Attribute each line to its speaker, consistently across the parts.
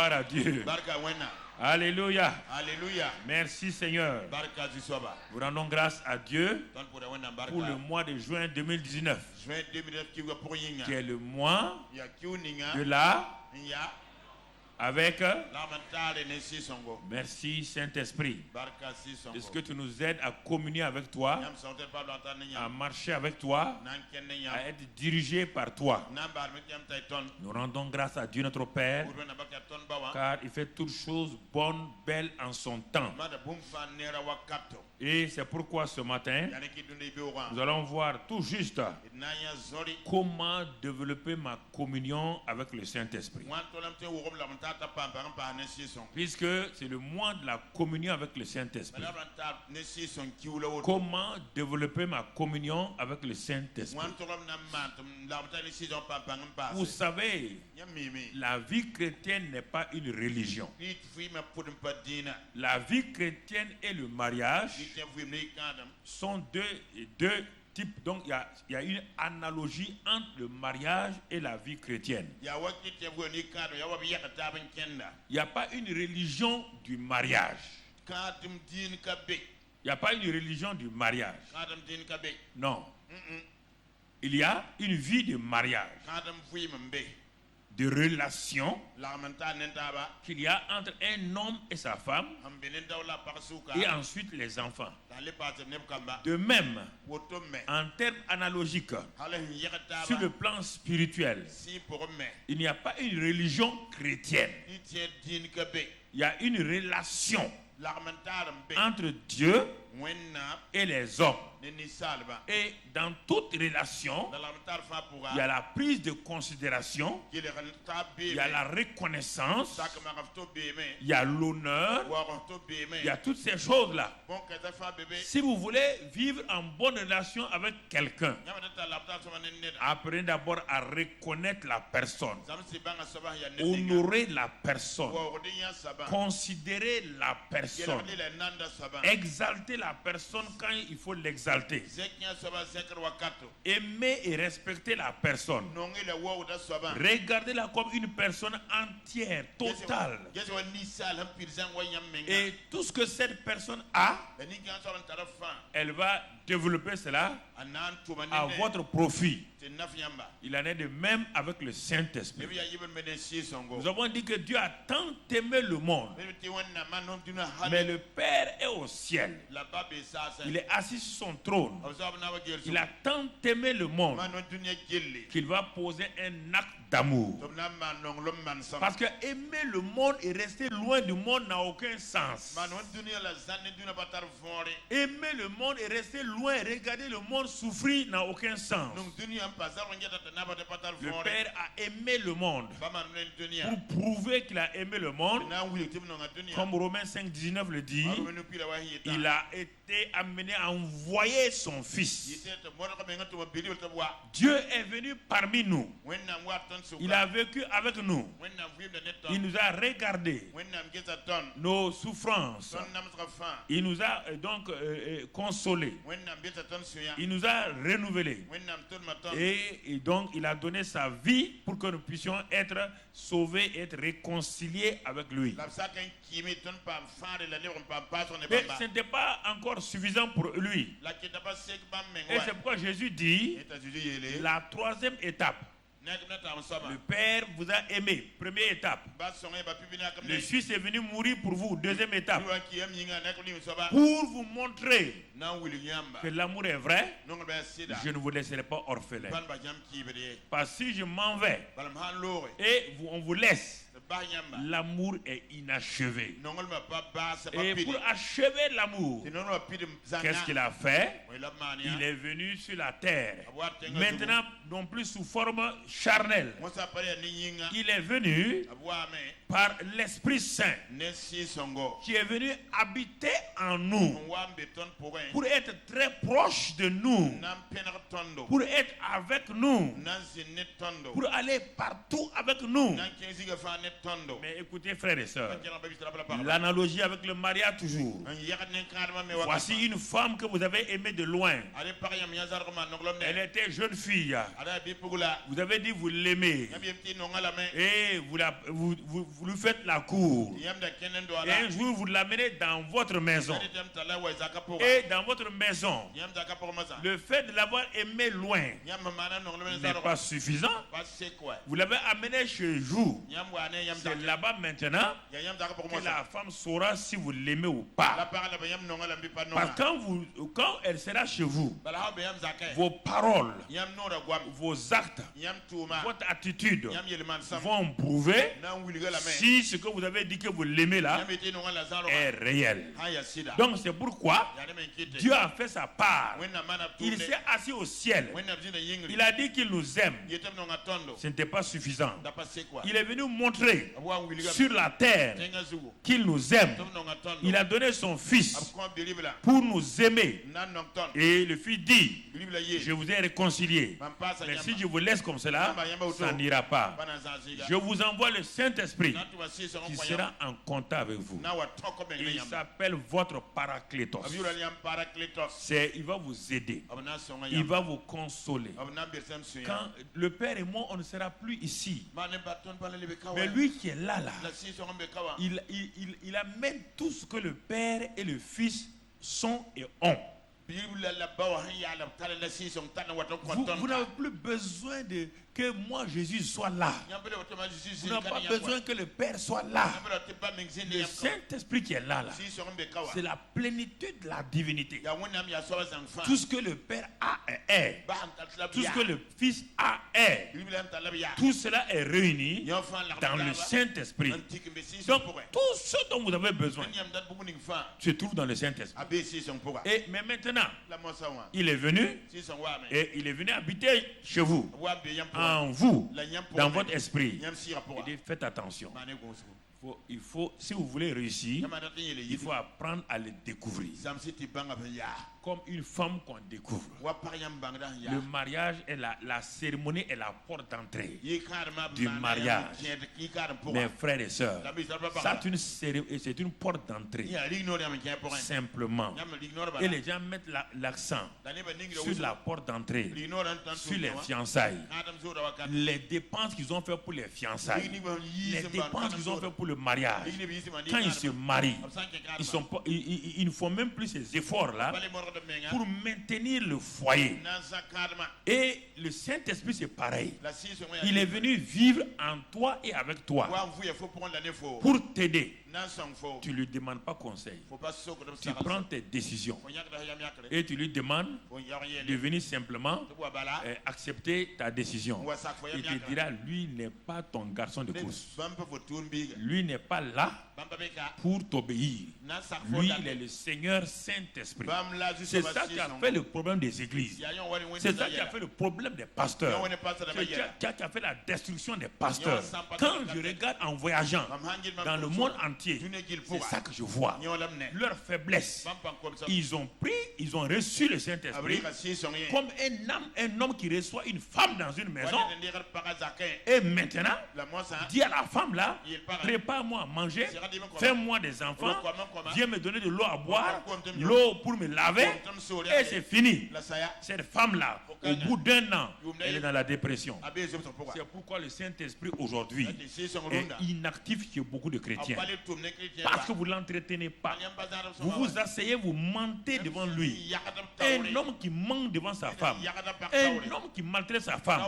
Speaker 1: Gloire à Dieu. Alléluia.
Speaker 2: Alléluia.
Speaker 1: Merci Seigneur. Nous rendons grâce à Dieu pour le mois de juin 2019, qui est le mois de la avec. Merci Saint-Esprit. Est-ce que tu nous aides à communier avec toi, à marcher avec toi, à être dirigé par toi? Nous rendons grâce à Dieu notre Père, car il fait toutes choses bonnes, belles en son temps. Et c'est pourquoi ce matin, nous allons voir tout juste comment développer ma communion avec le Saint-Esprit. Puisque c'est le mois de la communion avec le Saint-Esprit. Comment développer ma communion avec le Saint-Esprit? Vous savez, la vie chrétienne n'est pas une religion. La vie chrétienne et le mariage sont deux types. Donc il y a une analogie entre le mariage et la vie chrétienne. Il n'y a pas une religion du mariage. Il n'y a pas une religion du mariage. Non. Il y a une vie de mariage, de relation qu'il y a entre un homme et sa femme, et ensuite les enfants. De même, en termes analogiques, sur le plan spirituel, il n'y a pas une religion chrétienne. Il y a une relation entre Dieu et les hommes. Et dans toute relation, il y a la prise de considération, il y a la reconnaissance, il y a l'honneur, il y a toutes ces choses-là. Si vous voulez vivre en bonne relation avec quelqu'un, apprenez d'abord à reconnaître la personne, honorer la personne, considérer la personne, exalter la personne quand il faut l'exalter. Aimer et respecter la personne. Regardez-la comme une personne entière, totale. Et tout ce que cette personne a, elle va développer cela à votre profit. Il en est de même avec le Saint-Esprit. Nous avons dit que Dieu a tant aimé le monde, mais le Père est au ciel. Il est assis sur son trône. Il a tant aimé le monde qu'il va poser un acte d'amour. Parce que aimer le monde et rester loin du monde n'a aucun sens. Aimer le monde et rester loin et regarder le monde souffrir n'a aucun sens. Le Père a aimé le monde pour prouver qu'il a aimé le monde. Comme Romains 5:19 le dit, il a été amené à envoyer son Fils. Dieu est venu parmi nous. Il a vécu avec nous. Il nous a regardé nos souffrances. Il nous a donc consolés. Il nous a renouvelés. Et donc il a donné sa vie pour que nous puissions être sauvés et être réconciliés avec lui. Mais ce n'était pas encore suffisant pour lui. Et c'est pourquoi Jésus dit, la troisième étape. Le Père vous a aimé. Première étape. Le Fils est venu mourir pour vous. Deuxième étape. Pour vous montrer que l'amour est vrai, je ne vous laisserai pas orphelin. Parce que si je m'en vais et on vous laisse, l'amour est inachevé. Et pour achever l'amour, qu'est-ce qu'il a fait? Il est venu sur la terre. Maintenant, non plus sous forme charnelle. Il est venu par l'Esprit Saint qui est venu habiter en nous pour être très proche de nous, pour être avec nous, pour aller partout avec nous. Mais écoutez, frères et sœurs, l'analogie avec le mariage toujours. Voici une femme que vous avez aimée de loin. Elle était jeune fille. Vous avez dit vous l'aimez. Et vous lui faites la cour. Et un jour vous l'amenez dans votre maison. Et dans votre maison, le fait de l'avoir aimé loin n'est pas suffisant. Vous l'avez amené chez vous. C'est là-bas maintenant que la femme saura si vous l'aimez ou pas. Parce que quand elle sera chez vous, vos paroles, vos actes, votre attitude vont prouver si ce que vous avez dit que vous l'aimez là est réel. Donc c'est pourquoi Dieu a fait sa part. Il s'est assis au ciel. Il a dit qu'il nous aime. Ce n'était pas suffisant. Il est venu montrer sur la terre qu'il nous aime. Il a donné son fils pour nous aimer. Et le fils dit, je vous ai réconcilié. Mais si je vous laisse comme cela, ça n'ira pas. Je vous envoie le Saint-Esprit qui sera en contact avec vous. Et il s'appelle votre Paraclétos. Il va vous aider. Il va vous consoler. Quand le Père et moi, on ne sera plus ici. Mais lui qui est là, il amène tout ce que le Père et le Fils sont et ont. Vous n'avez plus besoin que moi, Jésus, soit là. Vous n'avez pas besoin que le Père soit là. Le Saint-Esprit qui est là, c'est la plénitude de la divinité. Tout ce que le Père a est. Tout ce que le Fils a est. Tout cela est réuni dans le Saint-Esprit. Donc, tout ce dont vous avez besoin se trouve dans le Saint-Esprit. Mais maintenant, il est venu et il est venu habiter chez vous, en vous, dans votre esprit. Il dit, faites attention. Si vous voulez réussir, il faut apprendre à le découvrir. Comme une femme qu'on découvre. Le mariage est la cérémonie est la porte d'entrée du mariage. Mes frères et sœurs, c'est une porte d'entrée. Simplement. Et les gens mettent l'accent sur la porte d'entrée, sur les fiançailles. Les dépenses qu'ils ont fait pour les fiançailles. Les dépenses qu'ils ont fait pour le mariage. Quand ils se marient, ils ne font même plus ces efforts-là pour maintenir le foyer. Et le Saint-Esprit, c'est pareil. Il est venu vivre en toi et avec toi pour t'aider. Tu ne lui demandes pas conseil. Tu prends tes décisions. Et tu lui demandes de venir simplement accepter ta décision. Il te dira, lui n'est pas ton garçon de course. Lui n'est pas là pour t'obéir. Lui, il est le Seigneur Saint-Esprit. C'est ça qui a fait le problème des églises. C'est ça qui a fait le problème des pasteurs. Qui a fait la destruction des pasteurs. Quand je regarde en voyageant dans le monde entier, c'est ça que je vois. Leur faiblesse. Ils ont reçu le Saint-Esprit comme un homme qui reçoit une femme dans une maison. Et maintenant, dit à la femme là, prépare-moi à manger, fais-moi des enfants, viens me donner de l'eau à boire, l'eau pour me laver, et c'est fini. Cette femme là, au bout d'un an, elle est dans la dépression. C'est pourquoi le Saint-Esprit aujourd'hui est inactif chez beaucoup de chrétiens. Parce que vous ne l'entretenez pas. Vous vous asseyez, vous mentez devant lui. Un homme qui ment devant sa femme, un homme qui maltraite sa femme,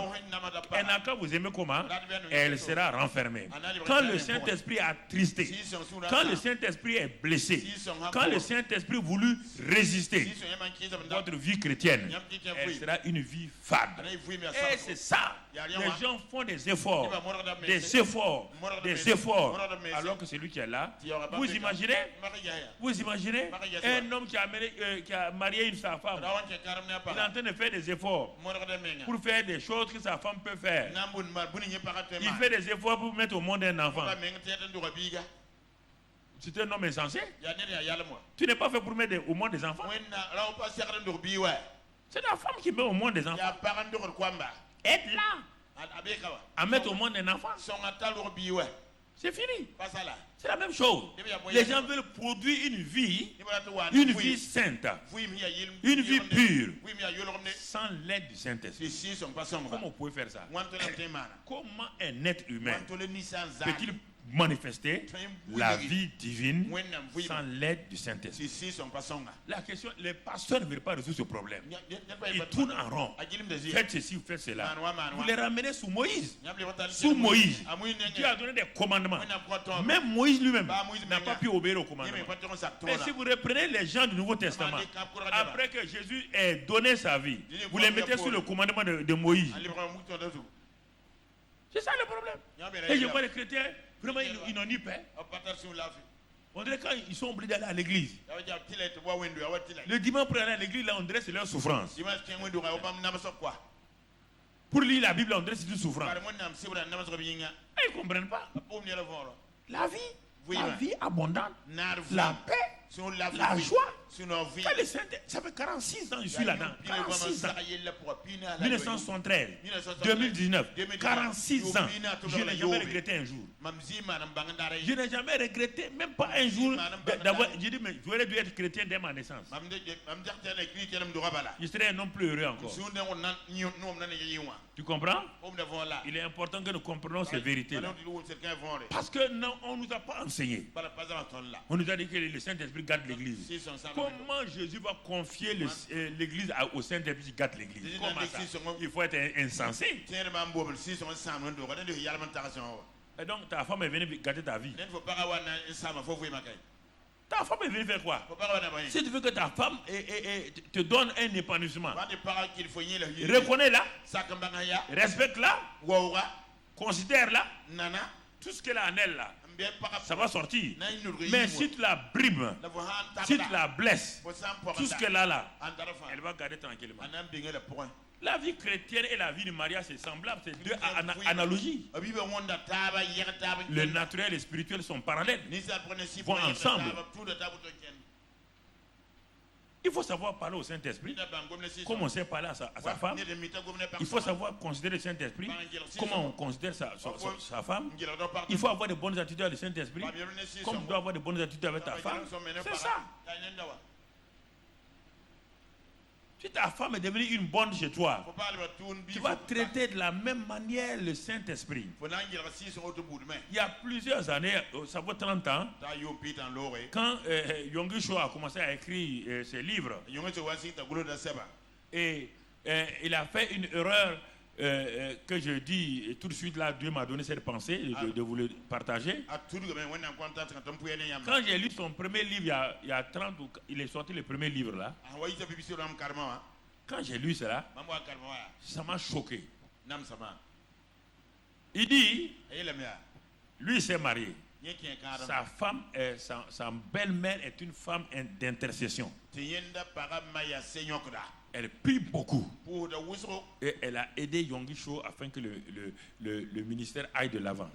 Speaker 1: elle n'a qu'à vous aimer comment? Elle sera renfermée. Quand le Saint-Esprit est attristé, quand le Saint-Esprit est blessé, quand le Saint-Esprit voulut résister, votre vie chrétienne, elle sera une vie fade. Et c'est ça. Les gens font des efforts, alors que celui qui est là, vous imaginez un homme qui a marié sa femme, il est en train de faire des efforts pour faire des choses que sa femme peut faire. Il fait des efforts pour mettre au monde un enfant. C'est un homme insensé. Tu n'es pas fait pour mettre au monde des enfants. C'est la femme qui met au monde des enfants. Aide-la à mettre au monde un enfant. C'est fini. C'est la même chose. Les gens veulent produire une vie sainte, une vie pure, sans l'aide du Saint-Esprit. Comment vous pouvez faire ça? Comment un être humain peut-il manifester la vie divine sans l'aide du Saint-Esprit? La question, les pasteurs ne veulent pas résoudre ce problème. Ils tournent en rond. Faites ceci ou faites cela. Vous les ramenez sous Moïse. Sous Moïse, Dieu a donné des commandements. Même Moïse lui-même n'a pas pu obéir aux commandements. Et si vous reprenez les gens du Nouveau Testament, après que Jésus ait donné sa vie, vous les mettez sous le commandement de Moïse. C'est ça le problème. Et je vois les chrétiens, vraiment, ils n'ont ni paix. On dirait quand ils sont obligés d'aller à l'église. Le dimanche pour aller à l'église, là, on dirait que c'est leur souffrance. Pour lire la Bible, on dirait que c'est une souffrance. Ils ne comprennent pas. La vie abondante, la paix, la joie. Quand ça fait 46 ans que je suis là-dedans. 46 ans. 1973, 2019, 46 ans. Je n'ai jamais regretté un jour. Je n'ai jamais regretté, même pas un jour, d'avoir. J'ai dit, mais j'aurais dû être chrétien dès ma naissance. Je serais un homme plus heureux encore. Tu comprends? Il est important que nous comprenions ces vérités-là. Parce que non, on ne nous a pas enseigné. On nous a dit que le Saint-Esprit garde l'église. Comment Jésus va confier l'église au Saint-Esprit qui garde l'église? Comment ça? Il faut être insensé. Et donc ta femme est venue gâter ta vie. Ta femme est venue faire quoi? Si tu veux que ta femme te donne un épanouissement, reconnais-la, respecte-la, considère-la, tout ce qu'elle a en elle là, ça va sortir. Mais si tu la brimes, si tu la blesses, tout ce qu'elle a là, elle va garder tranquillement. La vie chrétienne et la vie du mariage, c'est semblable, c'est deux analogies. Le naturel et le spirituel sont parallèles, vont ensemble. Il faut savoir parler au Saint-Esprit, comme on sait parler à sa femme. Il faut savoir considérer le Saint-Esprit, comment on considère sa femme. Il faut avoir de bonnes attitudes avec le Saint-Esprit, comme tu dois avoir de bonnes attitudes avec ta femme. C'est ça. Si ta femme est devenue une bonne chez toi, tu vas traiter de la même manière le Saint-Esprit. Il y a plusieurs années, ça vaut 30 ans, quand Yonggi Cho a commencé à écrire ses livres, et il a fait une erreur que je dis tout de suite là, Dieu m'a donné cette pensée de vous le partager. Quand j'ai lu son premier livre, il y a 30 il est sorti le premier livre là. Quand j'ai lu cela, ça m'a choqué. Il dit, lui s'est marié. Sa femme, sa belle-mère est une femme d'intercession. Elle prie beaucoup. Et elle a aidé Yonggi Cho afin que le ministère aille de l'avant.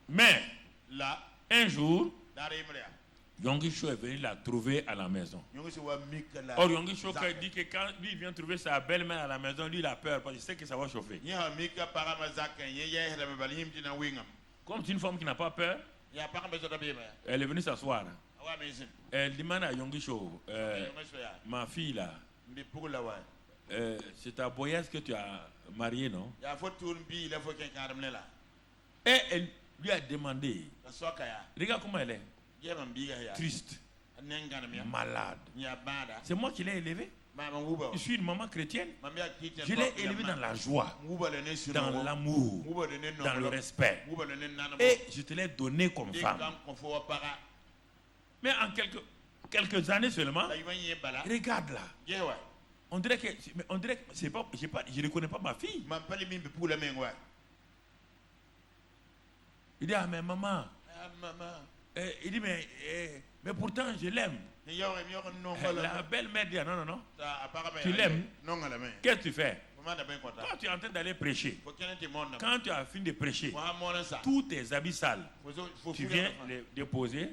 Speaker 1: Mais, un jour, Yonggi Cho est venu la trouver à la maison. Or, Yonggi Cho dit que quand lui vient trouver sa belle-mère à la maison, lui il a peur parce qu'il sait que ça va chauffer. Comme c'est une femme qui n'a pas peur, elle est venue s'asseoir. Elle demande à Yonggi Cho, ma fille là, c'est ta boyesse que tu as mariée, non? Et elle lui a demandé, regarde comment elle est, triste, malade. C'est moi qui l'ai élevée. Je suis une maman chrétienne. Je l'ai élevée dans la joie, dans l'amour, dans le respect. Et je te l'ai donnée comme femme. Mais en quelques années seulement, regarde là. On dirait que c'est pas, je ne reconnais pas ma fille. Il dit, ah mais maman. Il dit, mais pourtant je l'aime. La belle-mère dit, non. Tu l'aimes. Qu'est-ce que tu fais? Quand tu es en train d'aller prêcher, quand tu as fini de prêcher, tous tes habits sales, tu viens les déposer,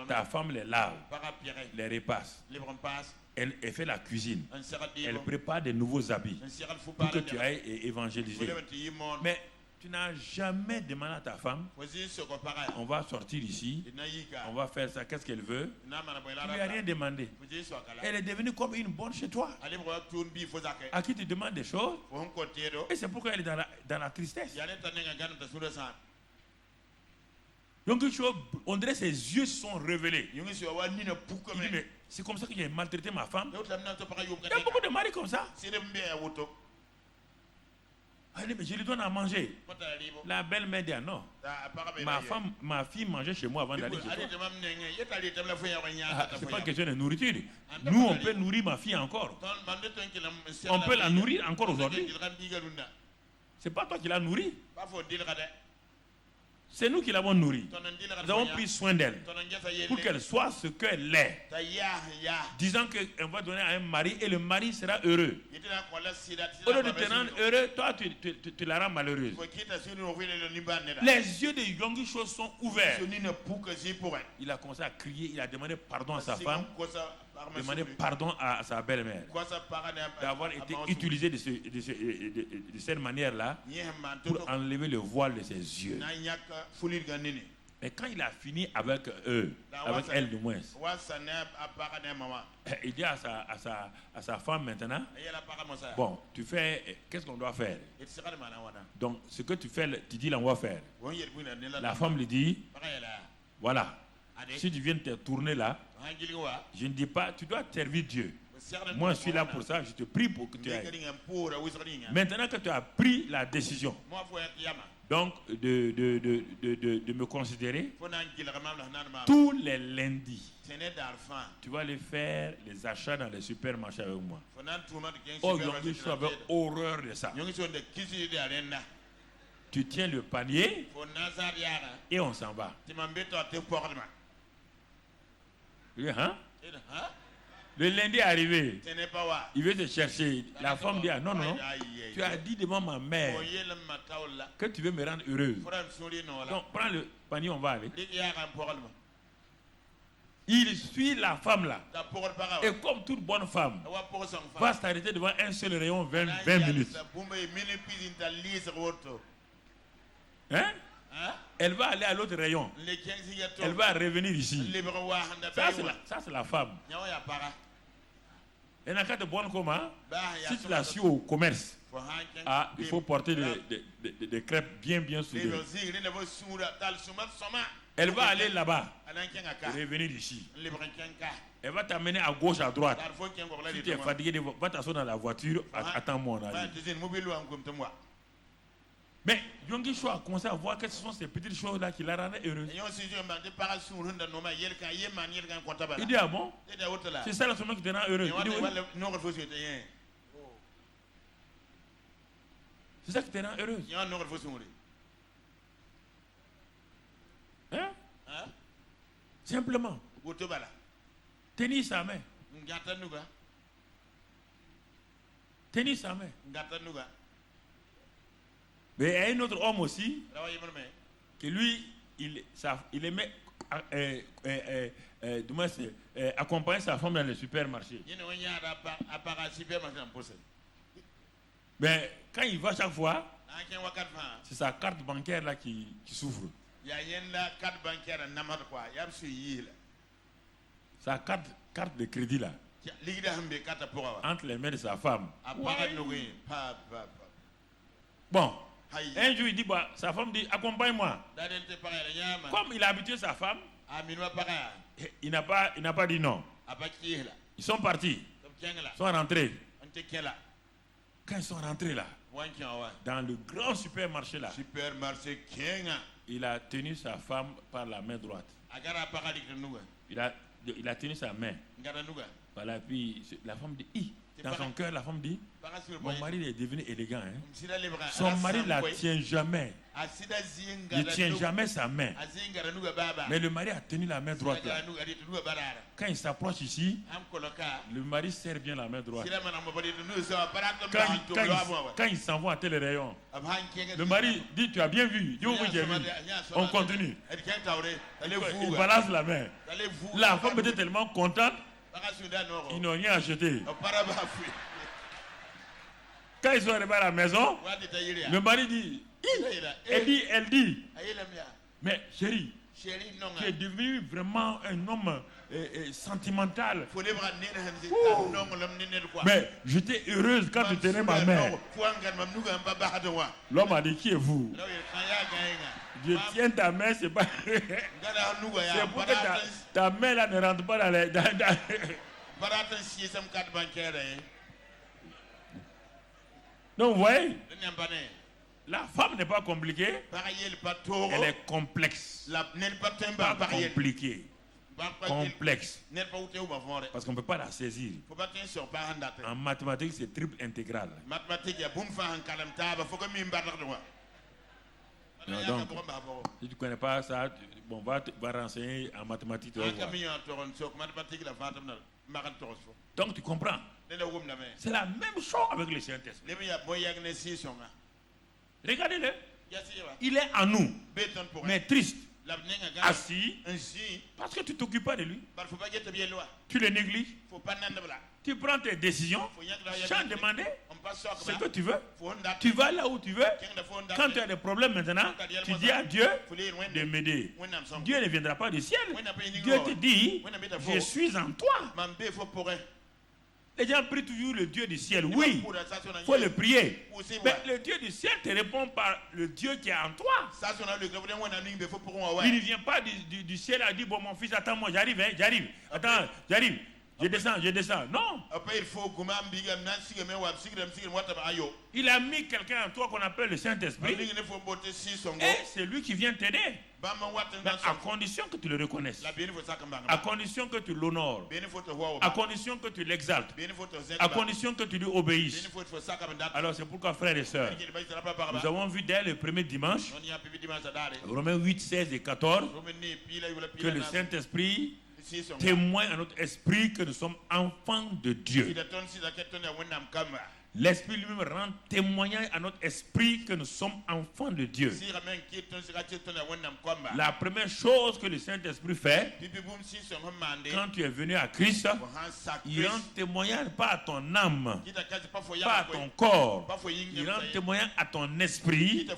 Speaker 1: ta femme les lave, les repasse, elle fait la cuisine, elle prépare de nouveaux habits pour que tu ailles évangéliser. Mais Tu n'as jamais demandé à ta femme, on va sortir ici, on va faire ça, qu'est-ce qu'elle veut. Tu ne lui as rien demandé. Elle est devenue comme une bonne chez toi, à qui tu demandes des choses, et c'est pourquoi elle est dans la tristesse. Donc on dirait que ses yeux se sont révélés. Il dit, mais c'est comme ça que j'ai maltraité ma femme. Il y a beaucoup de maris comme ça. Mais je lui donne à manger. La belle-mère dit non. Ma fille mangeait chez moi avant d'aller chez toi. C'est pas une question de nourriture. Nous, on peut nourrir ma fille encore. On peut la nourrir encore aujourd'hui. C'est pas toi qui l'as nourrie. C'est nous qui l'avons nourrie. Nous avons pris soin d'elle pour qu'elle soit ce qu'elle est. Disant qu'on va donner à un mari et le mari sera heureux. Au lieu de te rendre heureux, toi tu la rends malheureuse. Les yeux de Yongisho sont ouverts. Il a commencé à crier, il a demandé pardon à sa femme, demandé pardon à sa belle-mère d'avoir été utilisé de cette manière-là pour enlever le voile de ses yeux. Mais quand il a fini avec eux, avec elle du moins, il dit à sa femme maintenant, bon, tu fais, qu'est-ce qu'on doit faire? Donc, ce que tu fais, tu dis là, on va faire. La femme lui dit, voilà, si tu viens te tourner là, je ne dis pas, tu dois servir Dieu. Moi, je suis là pour ça, je te prie pour que tu ailles. Maintenant que tu as pris la décision, donc de me considérer, tous les lundis, tu vas aller faire les achats dans les supermarchés avec moi. Oh, je suis avec horreur de ça. Tu tiens le panier et on s'en va. Hein? Le lundi est arrivé, il veut te chercher. La femme dit, ah, non, non, tu as dit devant ma mère que tu veux me rendre heureuse. Donc prends le panier, on va aller. Il suit la femme là. Et comme toute bonne femme, va s'arrêter devant un seul rayon 20 minutes. Hein? Elle va aller à l'autre rayon. Elle va revenir ici. Ça, c'est la femme. Elle n'a qu'à de bonne comment. Si tu la suis au commerce, il faut porter des crêpes bien soudées. Elle va aller là-bas, revenir ici. Elle va t'amener à gauche, à droite. Si tu es fatigué, va t'asseoir dans la voiture, attends-moi. Mais Yongisho a commencé à voir que ce sont ces petites choses-là qui la rendaient heureuse. Il dit, ah bon? C'est ça le sommet qui te rend heureux. Il dit, oui. C'est ça qui te rend heureuse. Hein? Simplement. Tenir sa main. Tenir sa main. Mais il y a un autre homme aussi, que lui, il aimait accompagner sa femme dans le supermarché. Mais quand il va chaque fois, c'est sa carte bancaire là qui souffre. Sa carte de crédit là, entre les mains de sa femme. Bon. Un jour, il dit, bah, sa femme dit, accompagne-moi. Comme il a habitué sa femme, il n'a pas dit non. Ils sont partis. Ils sont rentrés. Quand ils sont rentrés là, dans le grand supermarché là, il a tenu sa femme par la main droite. Il a tenu sa main. Voilà, puis la femme dit, dans son cœur, la femme dit, mon mari est devenu élégant. Hein? Son mari ne la tient jamais. Il ne tient jamais sa main. Mais le mari a tenu la main droite. Là. Quand il s'approche ici, le mari serre bien la main droite. Quand il s'en va à tel rayon, le mari dit, tu as bien vu. Il dit, oui, j'ai vu. On continue. Il balance la main. La femme était tellement contente. Ils n'ont rien acheté. Quand ils sont arrivés à la maison, le mari dit, Elle dit, mais chérie, tu es devenu vraiment un homme sentimental. Mais j'étais heureuse quand tu tenais ma main. L'homme a dit, qui est vous? Je tiens ta main, c'est pas. C'est pour que ta main là ne rentre pas dans les. Donc, vous voyez, la femme n'est pas compliquée, elle est complexe. Pas compliquée. Complexe. Parce qu'on ne peut pas la saisir. En mathématiques, c'est triple intégral. Non, donc, si tu ne connais pas ça, bon, va renseigner en mathématiques. Donc tu comprends. C'est la même chose avec le Saint-Esprit. Regardez-le. Il est en nous, mais triste, assis, parce que tu ne t'occupes pas de lui. Tu le négliges. Tu prends tes décisions sans demander ce que tu veux. Tu vas là où tu veux. Quand tu as des problèmes maintenant, tu dis à Dieu de m'aider. Dieu ne viendra pas du ciel. Dieu te dit, je suis en toi. Les gens prient toujours le Dieu du ciel. Oui, il faut le prier. Mais le Dieu du ciel te répond par le Dieu qui est en toi. Il ne vient pas du ciel à dire, bon mon fils, attends-moi, j'arrive, j'arrive. Attends, j'arrive. Je descends. Non. Il a mis quelqu'un en toi qu'on appelle le Saint-Esprit. Et c'est lui qui vient t'aider. À condition que tu le reconnaisses. À condition que tu l'honores. À condition que tu l'exaltes. À condition que tu lui obéisses. Alors c'est pourquoi, frères et sœurs, nous avons vu dès le premier dimanche, Romains 8, 16 et 14, que le Saint-Esprit témoigne à notre esprit que nous sommes enfants de Dieu. L'Esprit lui-même rend témoignage à notre esprit que nous sommes enfants de Dieu. La première chose que le Saint-Esprit fait, quand tu es venu à Christ, il rend témoignage pas à ton âme, pas à ton corps, il rend témoignage à ton esprit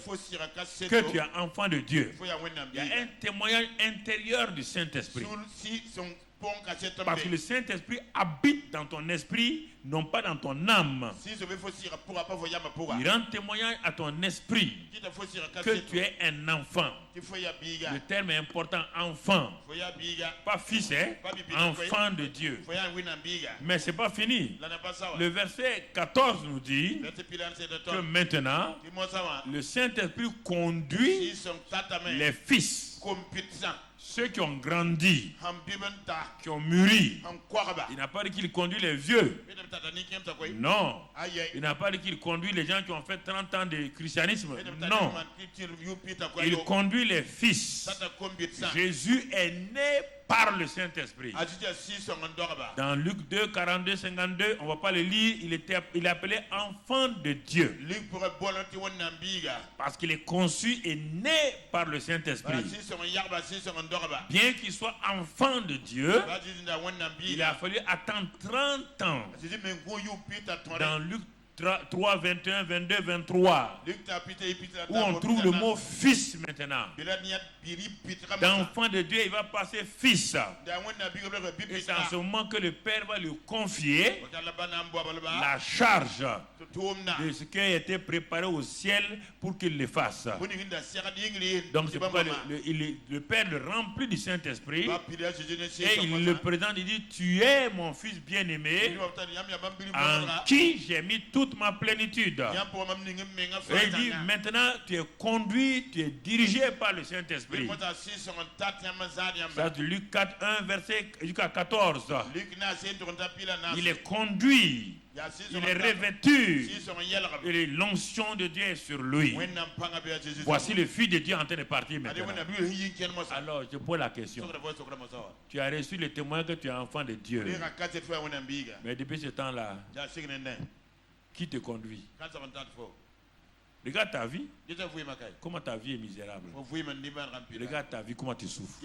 Speaker 1: que tu es enfant de Dieu. Il y a un témoignage intérieur du Saint-Esprit. Parce que le Saint-Esprit habite dans ton esprit, non pas dans ton âme. Il rend témoignage à ton esprit que tu es un enfant. Le terme est important, enfant. Pas fils, hein? Enfant de Dieu. Mais ce n'est pas fini. Le verset 14 nous dit que maintenant, le Saint-Esprit conduit les fils. Ceux qui ont grandi, qui ont mûri. Il n'a pas dit qu'il conduit les vieux. Non. Il n'a pas dit qu'il conduit les gens qui ont fait 30 ans de christianisme. Non. Il conduit les fils. Jésus est né par le Saint-Esprit. Dans Luc 2, 42, 52, on ne va pas le lire, il est appelé enfant de Dieu. Parce qu'il est conçu et né par le Saint-Esprit. Bien qu'il soit enfant de Dieu, il a fallu attendre 30 ans. Dans Luc 3, 21, 22, 23, où on trouve le mot fils maintenant. D'enfant de Dieu, il va passer fils. Et c'est en ce moment que le Père va lui confier la charge de ce qui a été préparé au ciel pour qu'il le fasse. Donc c'est pourquoi le Père le remplit du Saint-Esprit et il le présente, il dit, tu es mon fils bien-aimé en qui j'ai mis toute ma plénitude. Et il dit, maintenant tu es conduit, tu es dirigé par le Saint-Esprit. Ça, de Luc 4, 1, verset jusqu'à 14. Il est conduit. Il est revêtu et l'onction de Dieu est sur lui. Voici le Fils de Dieu en train de partir maintenant. Alors je pose la question. Tu as reçu le témoin que tu es enfant de Dieu. Mais depuis ce temps-là, qui te conduit? Regarde ta vie. Comment ta vie est misérable. Regarde ta vie, comment tu souffres.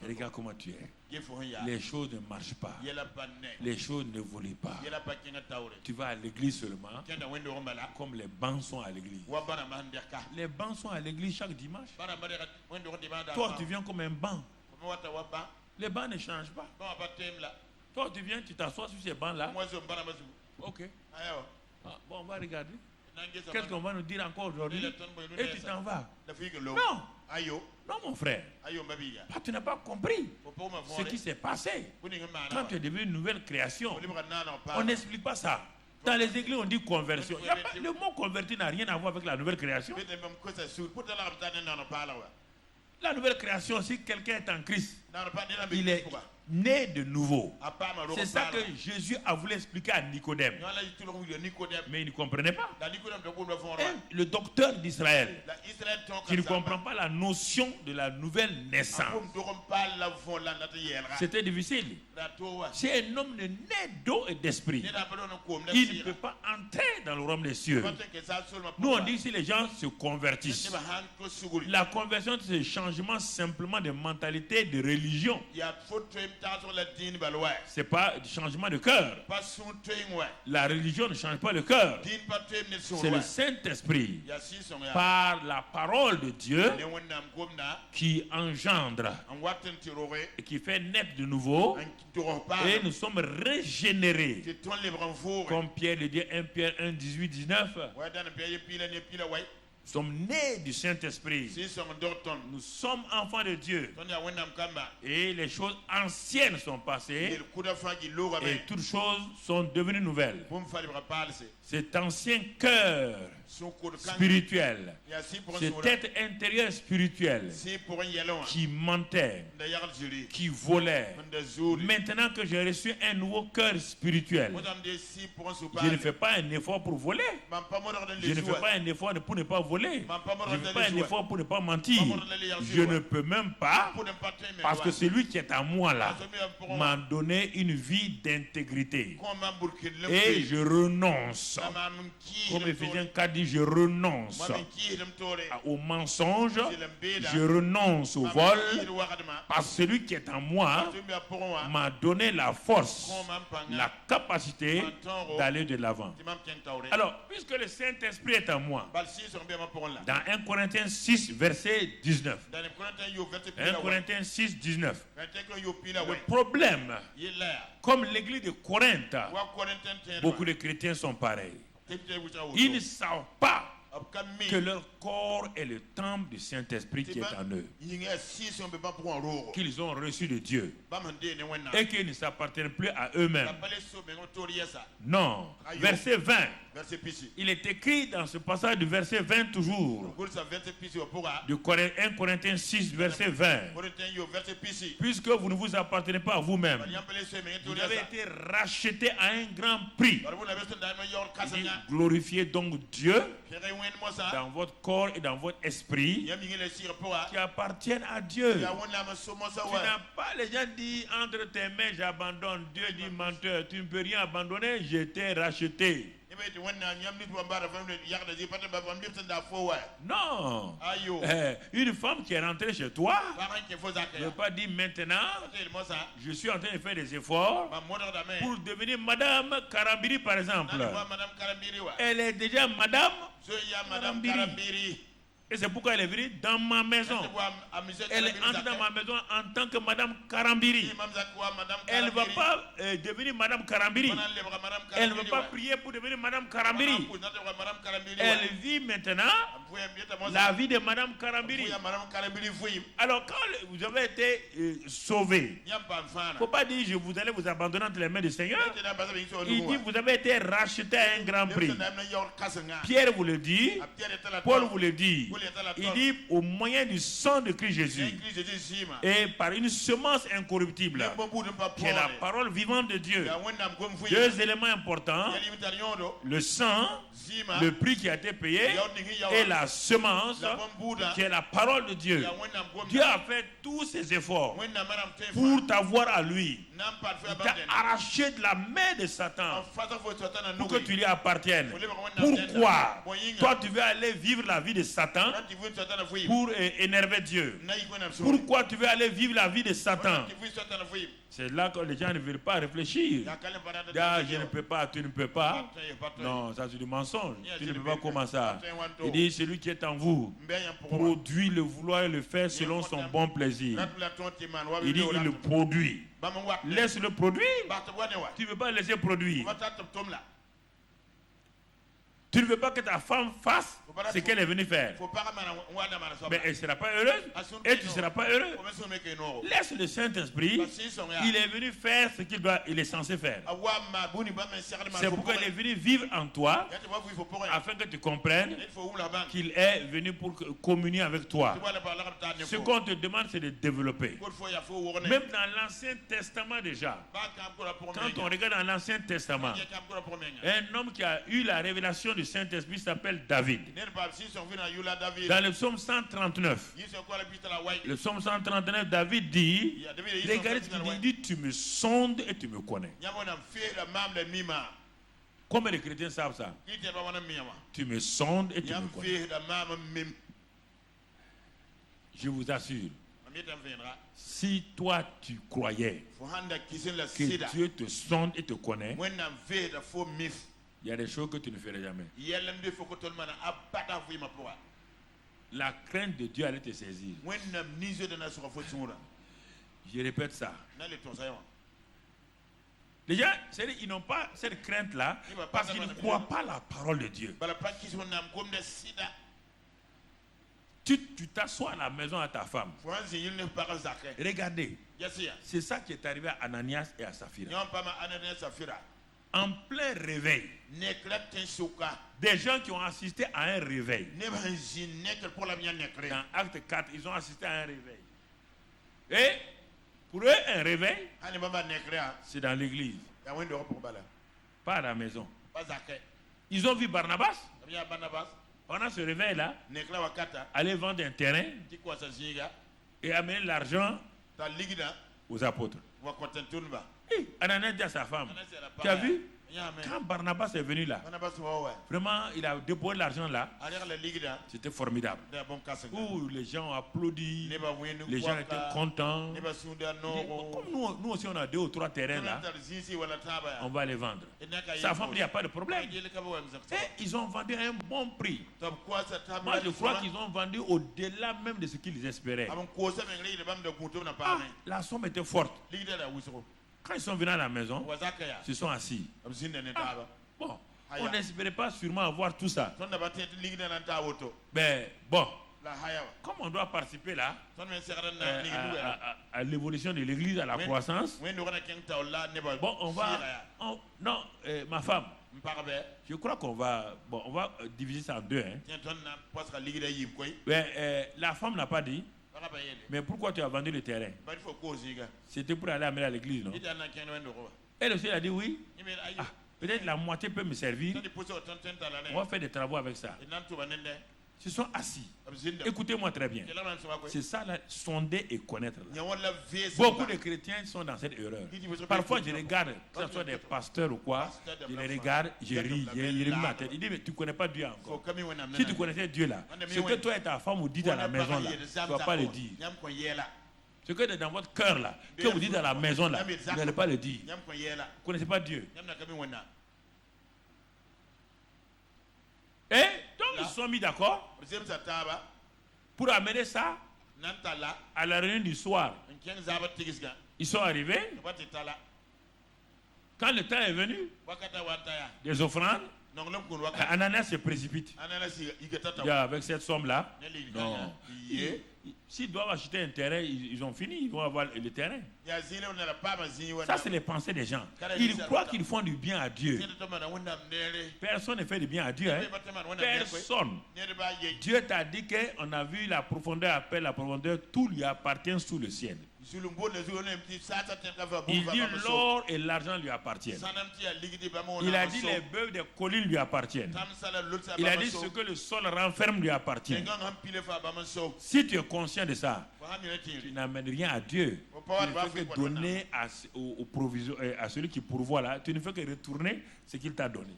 Speaker 1: Regarde comment tu es. Les choses ne marchent pas. Les choses ne volent pas. Tu vas à l'église seulement, comme les bancs sont à l'église. Les bancs sont à l'église chaque dimanche. Toi, tu viens comme un banc. Les bancs ne changent pas. Toi, tu viens, tu t'assois sur ces bancs-là. Ok. Bon, on va regarder. Qu'est-ce qu'on va nous dire encore aujourd'hui? Et tu t'en vas. Non. Non, mon frère. Tu n'as pas compris ce qui s'est passé. Quand tu es devenu une nouvelle création, on n'explique pas ça. Dans les églises, on dit conversion. Le mot converti n'a rien à voir avec la nouvelle création. La nouvelle création, si quelqu'un est en Christ, il est né de nouveau. C'est ça que Jésus a voulu expliquer à Nicodème. Mais il ne comprenait pas. Et le docteur d'Israël, qui ne comprend pas la notion de la nouvelle naissance. C'était difficile. C'est un homme né d'eau et d'esprit. Il ne peut pas entrer dans le royaume des cieux. Nous, on dit si les gens se convertissent. La conversion, c'est un changement simplement de mentalité, de religion. C'est pas du changement de cœur. La religion ne change pas le cœur. C'est le Saint-Esprit, par la parole de Dieu, qui engendre et qui fait naître de nouveau. Et nous sommes régénérés. Comme Pierre le dit, 1 Pierre 1, 18, 19. Nous sommes nés du Saint-Esprit. Nous sommes enfants de Dieu. Et les choses anciennes sont passées. Et toutes choses sont devenues nouvelles. Cet ancien cœur spirituel, cet être intérieur spirituel qui mentait, qui volait. Maintenant que j'ai reçu un nouveau cœur spirituel, je ne fais pas un effort pour voler. Je ne fais pas un effort pour ne pas voler. Je ne fais pas un effort pour ne pas mentir. Je ne peux même pas, parce que celui qui est à moi là m'a donné une vie d'intégrité. Et je renonce. Comme Ephésiens 4 dit, je renonce au mensonge, je renonce au vol, parce que celui qui est en moi m'a donné la force, la capacité d'aller de l'avant. Alors, puisque le Saint-Esprit est en moi, dans 1 Corinthiens 6, verset 19, 1 Corinthiens 6, 19, le problème, comme l'église de Corinthe, beaucoup de chrétiens sont pareils. Ils ne savent pas que leur corps est le temple du Saint-Esprit qui est en eux, qu'ils ont reçu de Dieu et qu'ils ne s'appartiennent plus à eux-mêmes. Non. Verset 20. Il est écrit dans ce passage du verset 20 toujours, de 1 Corinthiens 6, verset 20. Puisque vous ne vous appartenez pas à vous-même, vous avez été rachetés à un grand prix. Glorifiez donc Dieu dans votre corps et dans votre esprit qui appartiennent à Dieu. Tu n'as pas, les gens disent entre tes mains j'abandonne. Dieu dit menteur, tu ne peux rien abandonner, je t'ai racheté. Non. Une femme qui est rentrée chez toi ne peut pas dire maintenant je suis en train de faire des efforts pour devenir Madame Karambiri par exemple. Elle est déjà Madame Karambiri. Et c'est pourquoi elle est venue dans ma maison. Elle est entrée dans ma maison en tant que Madame Karambiri. Elle ne va pas devenir Madame Karambiri. Elle ne va pas prier pour devenir Madame Karambiri. Elle vit maintenant la vie de Madame Karambiri. Alors quand vous avez été sauvé, il ne faut pas dire vous allez vous abandonner entre les mains du Seigneur. Il dit vous avez été racheté à un grand prix. Pierre vous le dit, Paul vous le dit. Il dit au moyen du sang de Christ Jésus et par une semence incorruptible qui est la parole vivante de Dieu. Deux éléments importants: le sang, le prix qui a été payé, et la semence qui est la parole de Dieu. Dieu a fait tous ses efforts pour t'avoir à lui. Il t'a arraché de la main de Satan pour que tu lui appartiennes. Pourquoi toi tu veux aller vivre la vie de Satan pour énerver Dieu? Pourquoi tu veux aller vivre la vie de Satan? C'est là que les gens ne veulent pas réfléchir. Je ne peux pas, tu ne peux pas. Non, ça c'est du mensonge. Tu ne peux pas comment ça. Il dit celui qui est en vous produit le vouloir et le faire selon son bon plaisir. Il dit il le produit. Laisse-le produire. Tu ne veux pas laisser produire. Tu ne veux pas que ta femme fasse ce qu'elle est venue faire. Mais elle ne sera pas heureuse et tu ne seras pas heureux. Laisse le Saint-Esprit. Il est venu faire ce qu'il est censé faire. C'est pourquoi il est venu vivre en toi afin que tu comprennes qu'il est venu pour communier avec toi. Ce qu'on te demande, c'est de développer. Même dans l'Ancien Testament déjà, quand on regarde dans l'Ancien Testament, un homme qui a eu la révélation du Saint-Esprit s'appelle David. Dans le psaume 139, le psaume 139, David dit, regardez ce qu'il dit, tu me sondes et tu me connais. Combien de chrétiens savent ça? Tu me sondes et tu me connais. Je vous assure, si toi tu croyais que Dieu te sonde et te connaît, il y a des choses que tu ne ferais jamais. La crainte de Dieu allait te saisir. Je répète ça. Les gens, ils n'ont pas cette crainte-là parce qu'ils ne croient pas la parole de Dieu. Tu t'assois à la maison à ta femme. Regardez, c'est ça qui est arrivé à Ananias et à Saphira. En plein réveil, des gens qui ont assisté à un réveil. Dans Acte 4, ils ont assisté à un réveil. Et pour eux, un réveil, c'est dans l'église, pas à la maison. Ils ont vu Barnabas, pendant ce réveil-là, aller vendre un terrain et amener l'argent aux apôtres. Ananias dit à sa femme, tu as vu, quand Barnabas est venu là, vraiment il a déposé l'argent là, c'était formidable. Où les gens ont applaudi, les gens étaient contents. Comme nous aussi on a 2 ou 3 terrains là, on va les vendre. Sa femme dit, il n'y a pas de problème. Et ils ont vendu à un bon prix. Moi je crois qu'ils ont vendu au-delà même de ce qu'ils espéraient. La somme était forte. Quand ils sont venus à la maison, ils se sont assis. Bon, on n'espérait pas sûrement avoir tout ça. Mais bon, comme on doit participer là à l'évolution de l'église, à la croissance, bon, on va... non, ma femme, je crois qu'on va... Bon, on va diviser ça en 2. La femme n'a pas dit. Mais pourquoi tu as vendu le terrain? C'était pour aller amener à l'église, non? Elle aussi a dit oui. Peut-être la moitié peut me servir. On va faire des travaux avec ça. Ils se sont assis. Écoutez-moi très bien. C'est ça, là, sonder et connaître. Là. Beaucoup de chrétiens sont dans cette erreur. Parfois, je regarde, que ce soit des pasteurs ou quoi, je les regarde, je ris, je remue ma tête. Il dit, mais tu ne connais pas Dieu encore. Si tu connaissais Dieu là, ce que toi et ta femme vous dites à la maison là, tu ne vas pas le dire. Ce que dans votre cœur là, que vous dites à la maison là, vous n'allez pas le dire. Vous ne connaissez pas Dieu. Et donc ils se sont mis d'accord pour amener ça à la réunion du soir. Ils sont arrivés. Quand le temps est venu, des offrandes, Ananias se précipite. Avec cette somme-là, non. s'ils doivent acheter un terrain, ils ont fini, ils vont avoir le terrain. Ça, c'est les pensées des gens. Ils croient qu'ils font du bien à Dieu. Personne ne fait du bien à Dieu. Hein? Personne. Dieu t'a dit qu'on a vu la profondeur, appelle la profondeur, tout lui appartient sous le ciel. Il dit l'or et l'argent lui appartiennent. Il a dit les bœufs des collines lui appartiennent. Il a dit ce que le sol renferme lui appartient. Si tu es conscient de ça, tu n'amènes rien à Dieu. Tu ne fais que donner à celui qui pourvoit là. Tu ne fais que retourner ce qu'il t'a donné.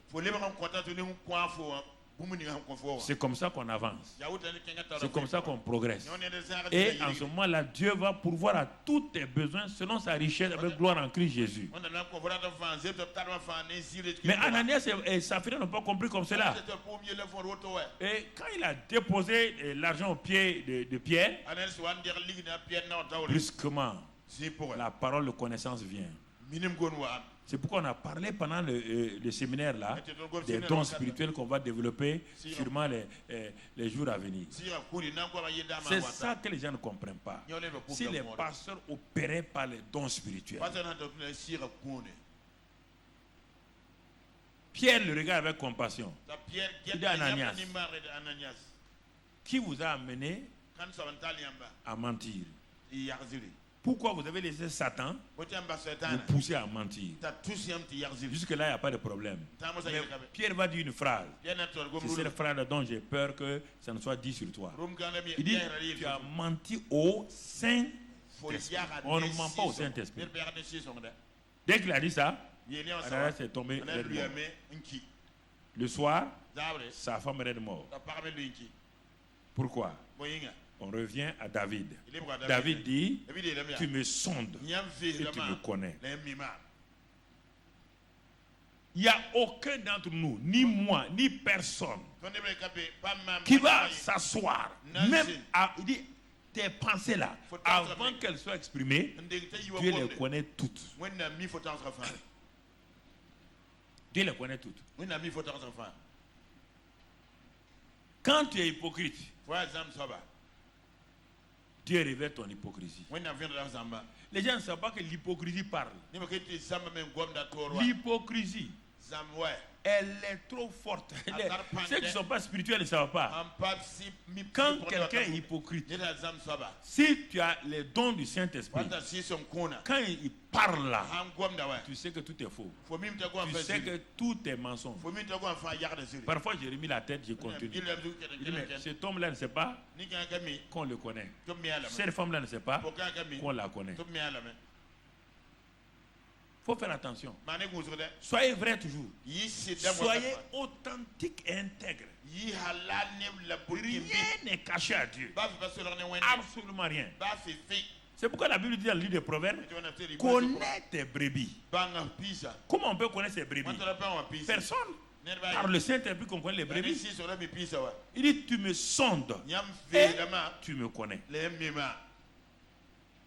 Speaker 1: C'est comme ça qu'on avance. C'est comme ça qu'on progresse. Et en ce moment-là, Dieu va pourvoir à tous tes besoins selon sa richesse avec gloire en Christ Jésus. Mais Ananias et Saphira n'ont pas compris comme cela. Et quand il a déposé l'argent aux pieds de Pierre, brusquement, la parole de connaissance vient. C'est pourquoi on a parlé pendant le séminaire là des dons spirituels qu'on va développer sûrement les jours à venir. C'est ça que les gens ne comprennent pas. Si les pasteurs opéraient par les dons spirituels, Pierre le regarde avec compassion. Il dit à Ananias, qui vous a amené à mentir? Pourquoi vous avez laissé Satan vous pousser à mentir? Jusque-là, il n'y a pas de problème. Mais Pierre va dire une phrase. C'est cette phrase dont j'ai peur que ça ne soit dit sur toi. Il dit, tu as menti au Saint-Esprit. On ne ment pas au Saint-Esprit. Dès qu'il a dit ça, Ananias est tombé raide mort. Le soir, sa femme est mort. Pourquoi? On revient à David. David dit, tu me sondes et tu me connais. Il n'y a aucun d'entre nous, ni moi, ni personne, qui va s'asseoir, même il dit, tes pensées là, avant qu'elles soient exprimées, Dieu les connaît toutes. Dieu les connaît toutes. Quand tu es hypocrite, Dieu révèle ton hypocrisie. Les gens ne savent pas que l'hypocrisie parle. L'hypocrisie, elle est trop forte. Ceux qui ne sont pas spirituels ne savent pas. Quand quelqu'un est hypocrite, si tu as les dons du Saint-Esprit, quand il parle là, tu sais que tout est faux. Tu sais que tout est mensonge. Parfois j'ai remis la tête, je continue. Je dis, mais cet homme-là ne sait pas qu'on le connaît. Cette femme-là ne sait pas qu'on la connaît. Il faut faire attention. Soyez vrai toujours. Soyez authentique et intègre. Rien n'est caché à Dieu. Absolument rien. C'est pourquoi la Bible dit dans le livre des Proverbes, connais tes brebis. Comment on peut connaître ses brebis? Personne. Par le Saint-Esprit qu'on connaît les brebis. Il dit, tu me sondes et tu me connais.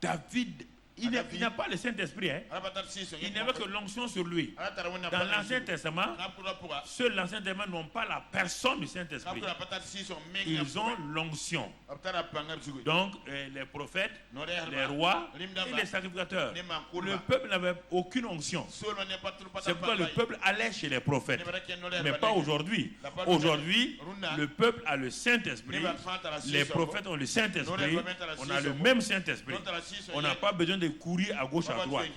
Speaker 1: David, il n'a pas le Saint-Esprit. Hein? Il n'avait que l'onction sur lui. Dans l'Ancien Testament, ceux de l'Ancien Testament n'ont pas la personne du Saint-Esprit. Ils ont l'onction. Donc, les prophètes, les rois et les sacrificateurs. Le peuple n'avait aucune onction. C'est pourquoi le peuple allait chez les prophètes. Mais pas aujourd'hui. Aujourd'hui, le peuple a le Saint-Esprit. Les prophètes ont le Saint-Esprit. On a le même Saint-Esprit. On n'a pas besoin de courir à gauche, à droite.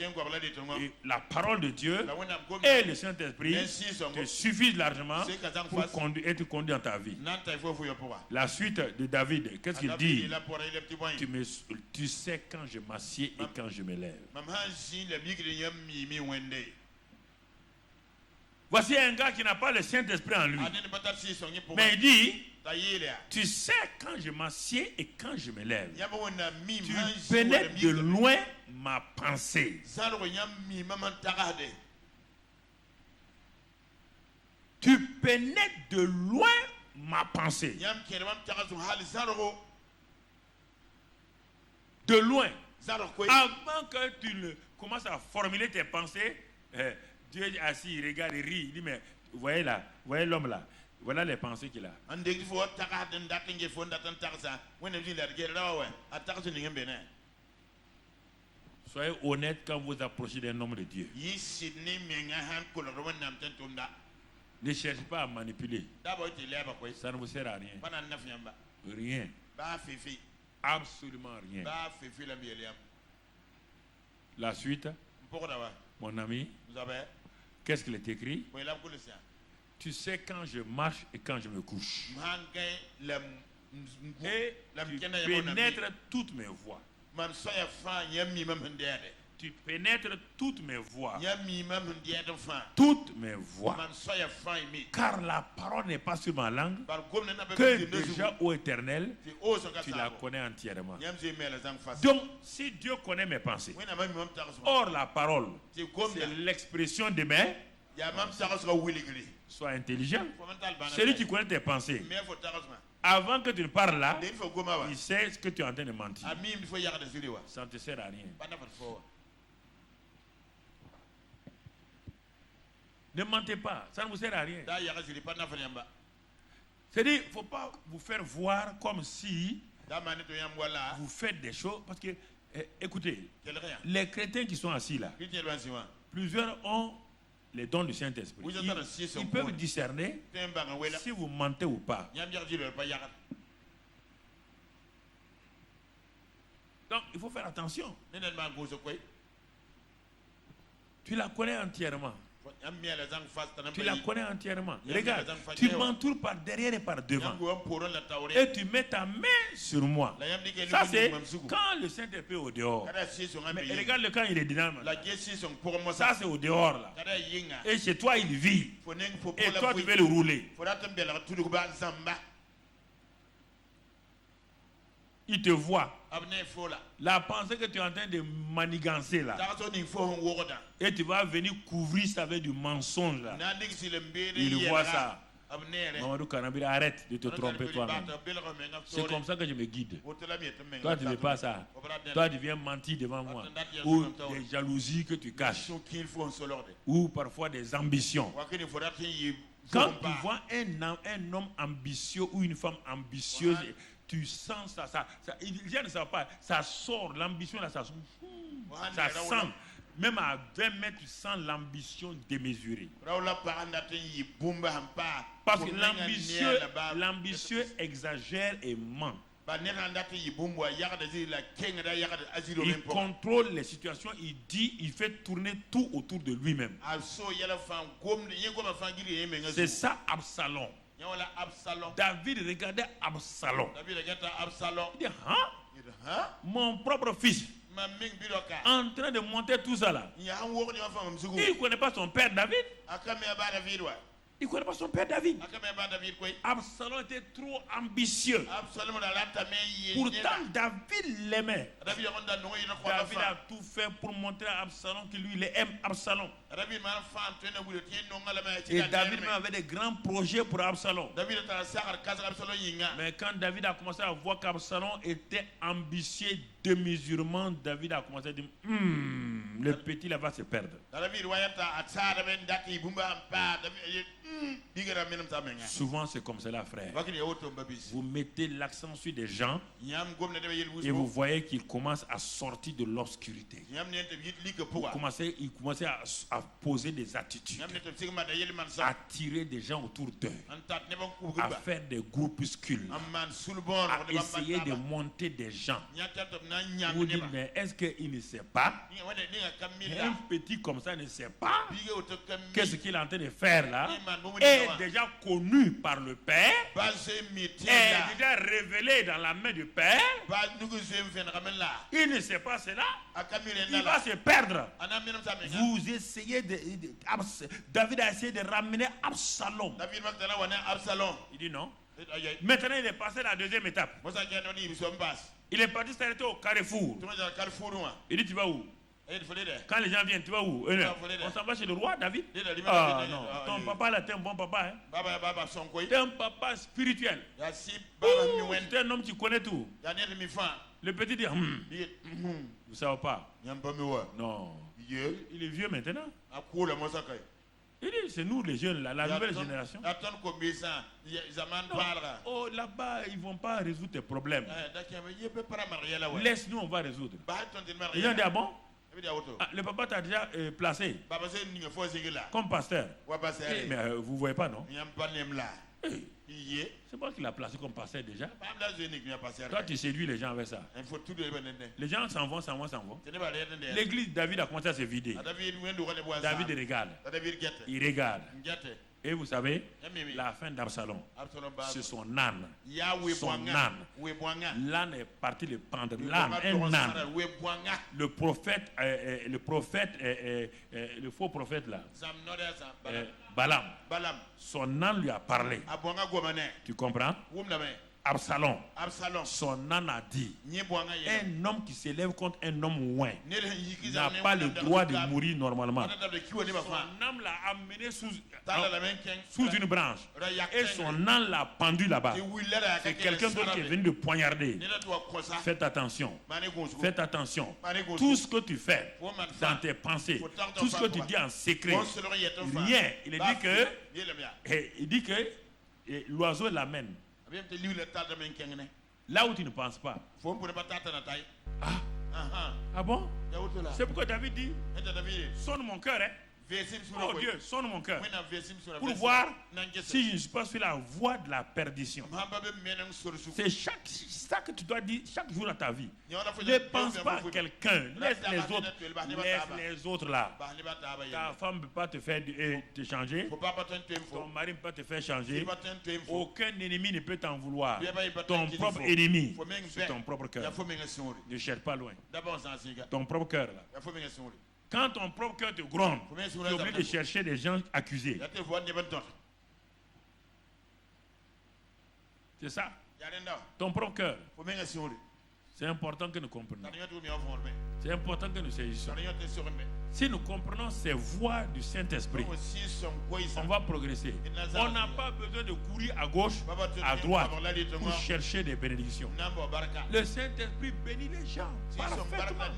Speaker 1: Et la parole de Dieu et le Saint-Esprit te suffisent largement pour être conduit dans ta vie. La suite de David, qu'est-ce qu'il dit? Tu sais quand je m'assieds et quand je me lève. Voici un gars qui n'a pas le Saint-Esprit en lui. Mais il dit, tu sais quand je m'assieds et quand je me lève. Tu pénètres de loin ma pensée. Tu pénètres de loin ma pensée. De loin. Avant que tu commences à formuler tes pensées, Dieu est assis, il regarde, il rit. Il dit, mais vous voyez là, vous voyez l'homme là. Voilà les pensées qu'il a. Soyez honnête quand vous approchez d'un homme de Dieu. Ne cherchez pas à manipuler. Ça ne vous sert à rien. Rien. Absolument rien. La suite, mon ami, qu'est-ce qu'il est écrit? Tu sais quand je marche et quand je me couche. Et tu pénètres toutes mes voies. Tu pénètres toutes mes voies. Toutes mes voies. Car la parole n'est pas sur ma langue, que déjà ô Éternel, tu la connais entièrement. Donc, si Dieu connaît mes pensées, or la parole, c'est l'expression de mes pensées. Sois intelligent. Celui qui connaît tes pensées, avant que tu ne parles là, il sait ce que tu es en train de mentir. Ça ne te sert à rien. Ne mentez pas, ça ne vous sert à rien. C'est-à-dire, il ne faut pas vous faire voir comme si vous faites des choses. Parce que, écoutez, les chrétiens qui sont assis là, plusieurs ont les dons du Saint-Esprit. Ils peuvent discerner si vous mentez ou pas. Donc, il faut faire attention. Tu la connais entièrement. Tu la connais entièrement. Regarde, tu m'entoures par derrière et par devant. Et tu mets ta main sur moi. Ça, c'est quand le Saint-Esprit est au dehors. Mais regarde le quand il est dedans. Ça, c'est au dehors. Là. Et chez toi, il vit. Et toi, tu veux le rouler. Il te voit. La pensée que tu es en train de manigancer là. Et tu vas venir couvrir ça avec du mensonge là. Il voit ça. Mamadou Kanambiri, arrête de te tromper toi-même. C'est comme ça que je me guide. Toi, tu ne veux pas ça. Toi, tu viens mentir devant moi. Ou des jalousies que tu caches. Ou parfois des ambitions. Quand tu vois un homme ambitieux ou une femme ambitieuse, tu sens ça. Les gens ne savent pas. Ça sort, l'ambition là, ça sent. Même à 20 mètres, tu sens l'ambition démesurée. Parce que l'ambitieux exagère et ment. Il contrôle les situations, il fait tourner tout autour de lui-même. C'est ça Absalom. David regardait Absalom. Il dit, hein? Mon propre fils, en train de monter tout ça là. Il ne connaît pas son père David. Il ne connaît pas son père David. Absalom était trop ambitieux. Pourtant, David l'aimait. David a tout fait pour montrer à Absalom que lui, il aime Absalom. Et David même avait des grands projets pour Absalom. Mais quand David a commencé à voir qu'Absalom était ambitieux démesurément, David a commencé à dire, le petit là va se perdre. Souvent c'est comme cela, frère. Vous mettez l'accent sur des gens et vous voyez qu'ils commencent à sortir de l'obscurité. Ils commencent à poser des attitudes, à attirer des gens autour d'eux, à faire des groupuscules, à essayer de monter des gens. Vous dites, mais est-ce qu'il ne sait pas? Un petit comme ça ne sait pas qu'est-ce qu'il est en train de faire là, est déjà connu par le Père, est déjà révélé dans la main du Père. Il ne sait pas cela, il va se perdre. Vous essayez David a essayé de ramener Absalom. Il dit non. Maintenant il est passé à la deuxième étape. Il est parti s'arrêter au carrefour. Il dit, tu vas où? Quand les gens viennent, tu vas où? On s'en va chez le roi David. Ah non, ton papa là, t'es un bon papa. T'es un papa spirituel. T'es un homme qui connaît tout. Le petit dit, vous savez pas. Non. Il est vieux maintenant. Il dit, c'est nous les jeunes, la nouvelle génération. Oh, là-bas, ils ne vont pas résoudre tes problèmes. Laisse-nous, on va résoudre. Les gens disent, ah bon? Ah, le papa t'a déjà placé comme pasteur. Mais vous ne voyez pas, non? C'est moi qui l'a placé comme pasteur déjà. Toi, tu séduis les gens avec ça. Les gens s'en vont. L'église, David a commencé à se vider. David régale. Il régale. Et vous savez, la fin d'Absalom, c'est son âne. L'âne est parti le pendre. L'âne, un âne. Le faux prophète là, Balaam, son âne lui a parlé. Tu comprends? Absalom, son âne a dit, un homme qui s'élève contre un homme loin n'a pas le droit de mourir normalement. Son âme l'a amené sous une branche et son âne l'a pendu là-bas. C'est quelqu'un d'autre qui est venu le poignarder. Faites attention. Faites attention. Tout ce que tu fais dans tes pensées, tout ce que tu dis en secret, rien. Il dit que l'oiseau l'amène là où tu ne penses pas. Ah bon? C'est pourquoi David dit, sonne mon cœur, hein? Oh Dieu, sonne mon cœur pour voir si je ne suis pas sur la voie de la perdition. C'est ça que tu dois dire chaque jour dans ta vie. Ne pense pas à quelqu'un, laisse les autres là. Ta femme ne peut pas te faire te changer, ton mari ne peut pas te faire changer, aucun ennemi ne peut t'en vouloir. Ton propre ennemi, c'est ton propre cœur. Ne cherche pas loin. Ton propre cœur là. Quand ton propre cœur te gronde, tu es obligé de chercher des gens accusés. C'est ça. Ton propre cœur. C'est important que nous comprenions. C'est important que nous saisissions. Si nous comprenons ces voies du Saint-Esprit, on va progresser. On n'a pas besoin de courir à gauche, à droite pour chercher des bénédictions. Le Saint-Esprit bénit les gens parfaitement,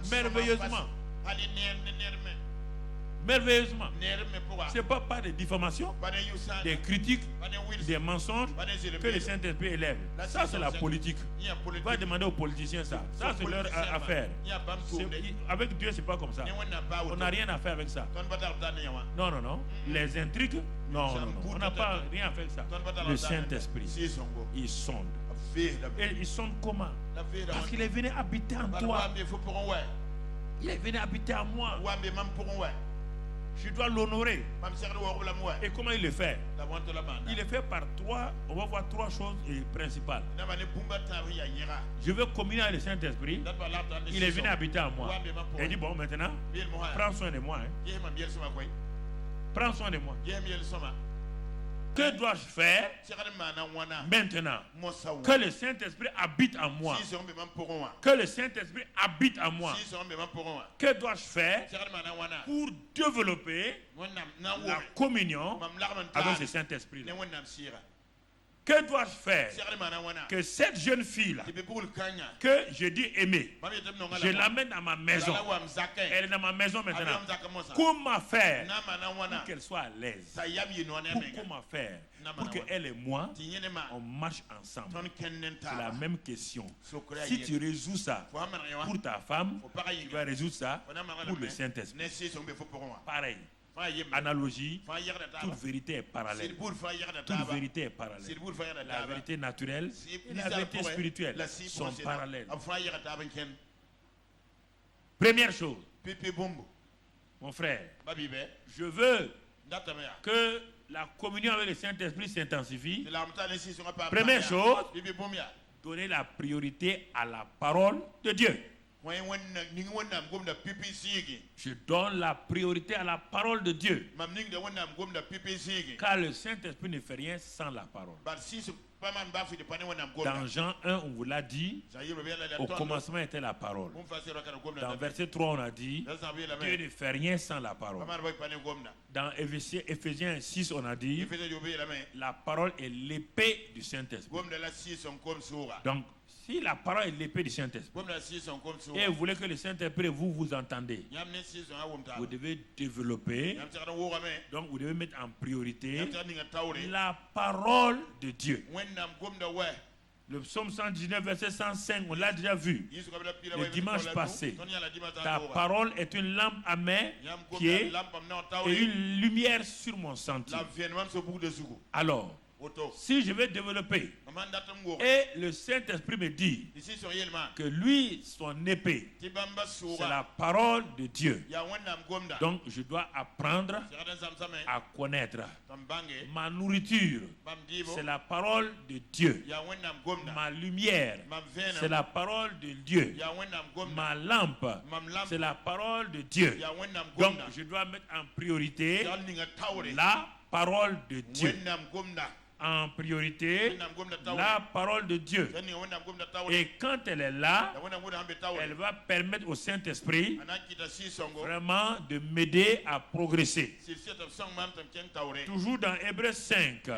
Speaker 1: merveilleusement. Merveilleusement. Ce n'est pas par des diffamations, des critiques, des mensonges que le Saint-Esprit élève. Ça, c'est la politique. Va demander aux politiciens ça. Ça, c'est leur affaire. Avec Dieu, ce n'est pas comme ça. On n'a rien à faire avec ça. Non, non, non. Les intrigues, non, non, non. On n'a pas rien à faire avec ça. Le Saint-Esprit, il sonde. Et il sonde comment? Parce qu'il est venu habiter en toi. Il est venu habiter en moi. Je dois l'honorer. Et comment il le fait? Il le fait par trois. On va voir trois choses principales. Je veux communier avec le Saint-Esprit. Il est venu habiter en moi. Et il dit, bon, maintenant, prends soin de moi. Hein. Prends soin de moi. Que dois-je faire maintenant que le Saint-Esprit habite en moi? Que le Saint-Esprit habite en moi. Que dois-je faire pour développer la communion avec ce Saint-Esprit? Que dois-je faire que cette jeune fille-là, que je dis aimer, je l'amène dans ma maison? Elle est dans ma maison maintenant. Comment faire pour qu'elle soit à l'aise? Comment faire pour qu'elle et moi, on marche ensemble? C'est la même question. Si tu résous ça pour ta femme, tu vas résoudre ça pour le Saint-Esprit. Pareil. Analogie, toute vérité est parallèle. Toute vérité est parallèle. La vérité naturelle et la vérité spirituelle sont parallèles. Première chose, mon frère, je veux que la communion avec le Saint-Esprit s'intensifie. Première chose, donner la priorité à la parole de Dieu. Je donne la priorité à la parole de Dieu. Car le Saint-Esprit ne fait rien sans la parole. Dans Jean 1, on vous l'a dit, au commencement était la parole. Dans verset 3, on a dit, Dieu ne fait rien sans la parole. Dans Éphésiens 6, on a dit, la parole est l'épée du Saint-Esprit. Donc, si la parole est l'épée du Saint-Esprit, et vous voulez que le Saint-Esprit vous entendez, vous devez développer, donc vous devez mettre en priorité la parole de Dieu. Le psaume 119, verset 105, on l'a déjà vu le dimanche passé. Ta parole est une lampe à mes pieds et une lumière sur mon sentier. Alors, si je vais développer et le Saint-Esprit me dit que lui, son épée, c'est la parole de Dieu. Donc je dois apprendre à connaître. Ma nourriture, c'est la parole de Dieu. Ma lumière, c'est la parole de Dieu. Ma lampe, c'est la parole de Dieu. Donc je dois mettre en priorité la parole de Dieu. En priorité, la parole de Dieu. Et quand elle est là, elle va permettre au Saint-Esprit vraiment de m'aider à progresser. Toujours dans Hébreux 5,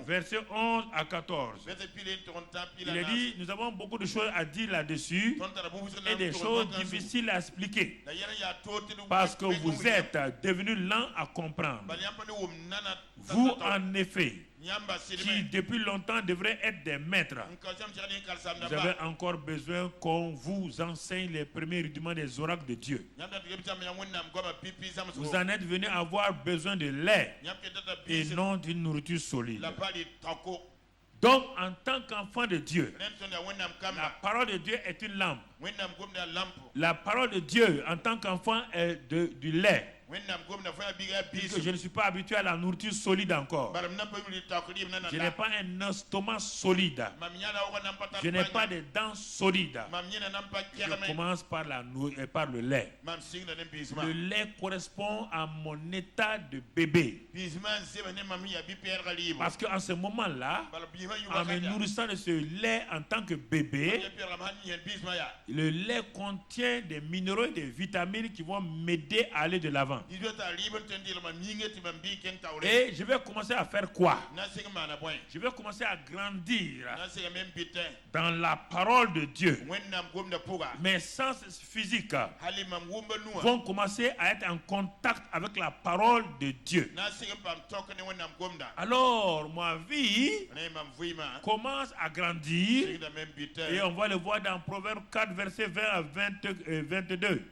Speaker 1: verset 11 à 14. Il est dit, nous avons beaucoup de choses à dire là-dessus et des choses difficiles à expliquer parce que vous êtes devenus lents à comprendre. Vous, en effet, qui depuis longtemps devraient être des maîtres, vous avez encore besoin qu'on vous enseigne les premiers rudiments des oracles de Dieu. Vous en êtes venus avoir besoin de lait et non d'une nourriture solide. Donc, en tant qu'enfant de Dieu, la parole de Dieu est une lampe. La parole de Dieu, en tant qu'enfant, est du lait. Puisque je ne suis pas habitué à la nourriture solide encore. Je n'ai pas un estomac solide. Je n'ai pas de dents solides. Je commence par le lait. Le lait correspond à mon état de bébé. Parce qu'en ce moment-là, en me nourrissant de ce lait en tant que bébé, le lait contient des minéraux et des vitamines qui vont m'aider à aller de l'avant. Et je vais commencer à faire quoi? Je vais commencer à grandir dans la parole de Dieu. Mes sens physiques vont commencer à être en contact avec la parole de Dieu. Alors ma vie commence à grandir et on va le voir dans Proverbe 4 verset 20 à 22.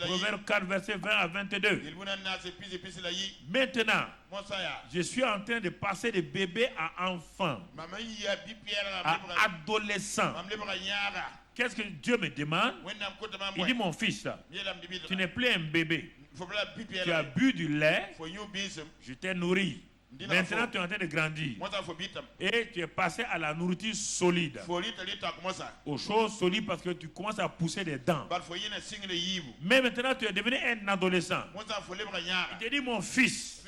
Speaker 1: Proverbe 4 verset 20 à 22. Maintenant, je suis en train de passer de bébé à enfant, à adolescent. Qu'est-ce que Dieu me demande? Il dit, mon fils, tu n'es plus un bébé. Tu as bu du lait, je t'ai nourri. Maintenant, tu es en train de grandir. Et tu es passé à la nourriture solide. Aux choses solides parce que tu commences à pousser des dents. Mais maintenant, tu es devenu un adolescent. Il te dit, mon fils,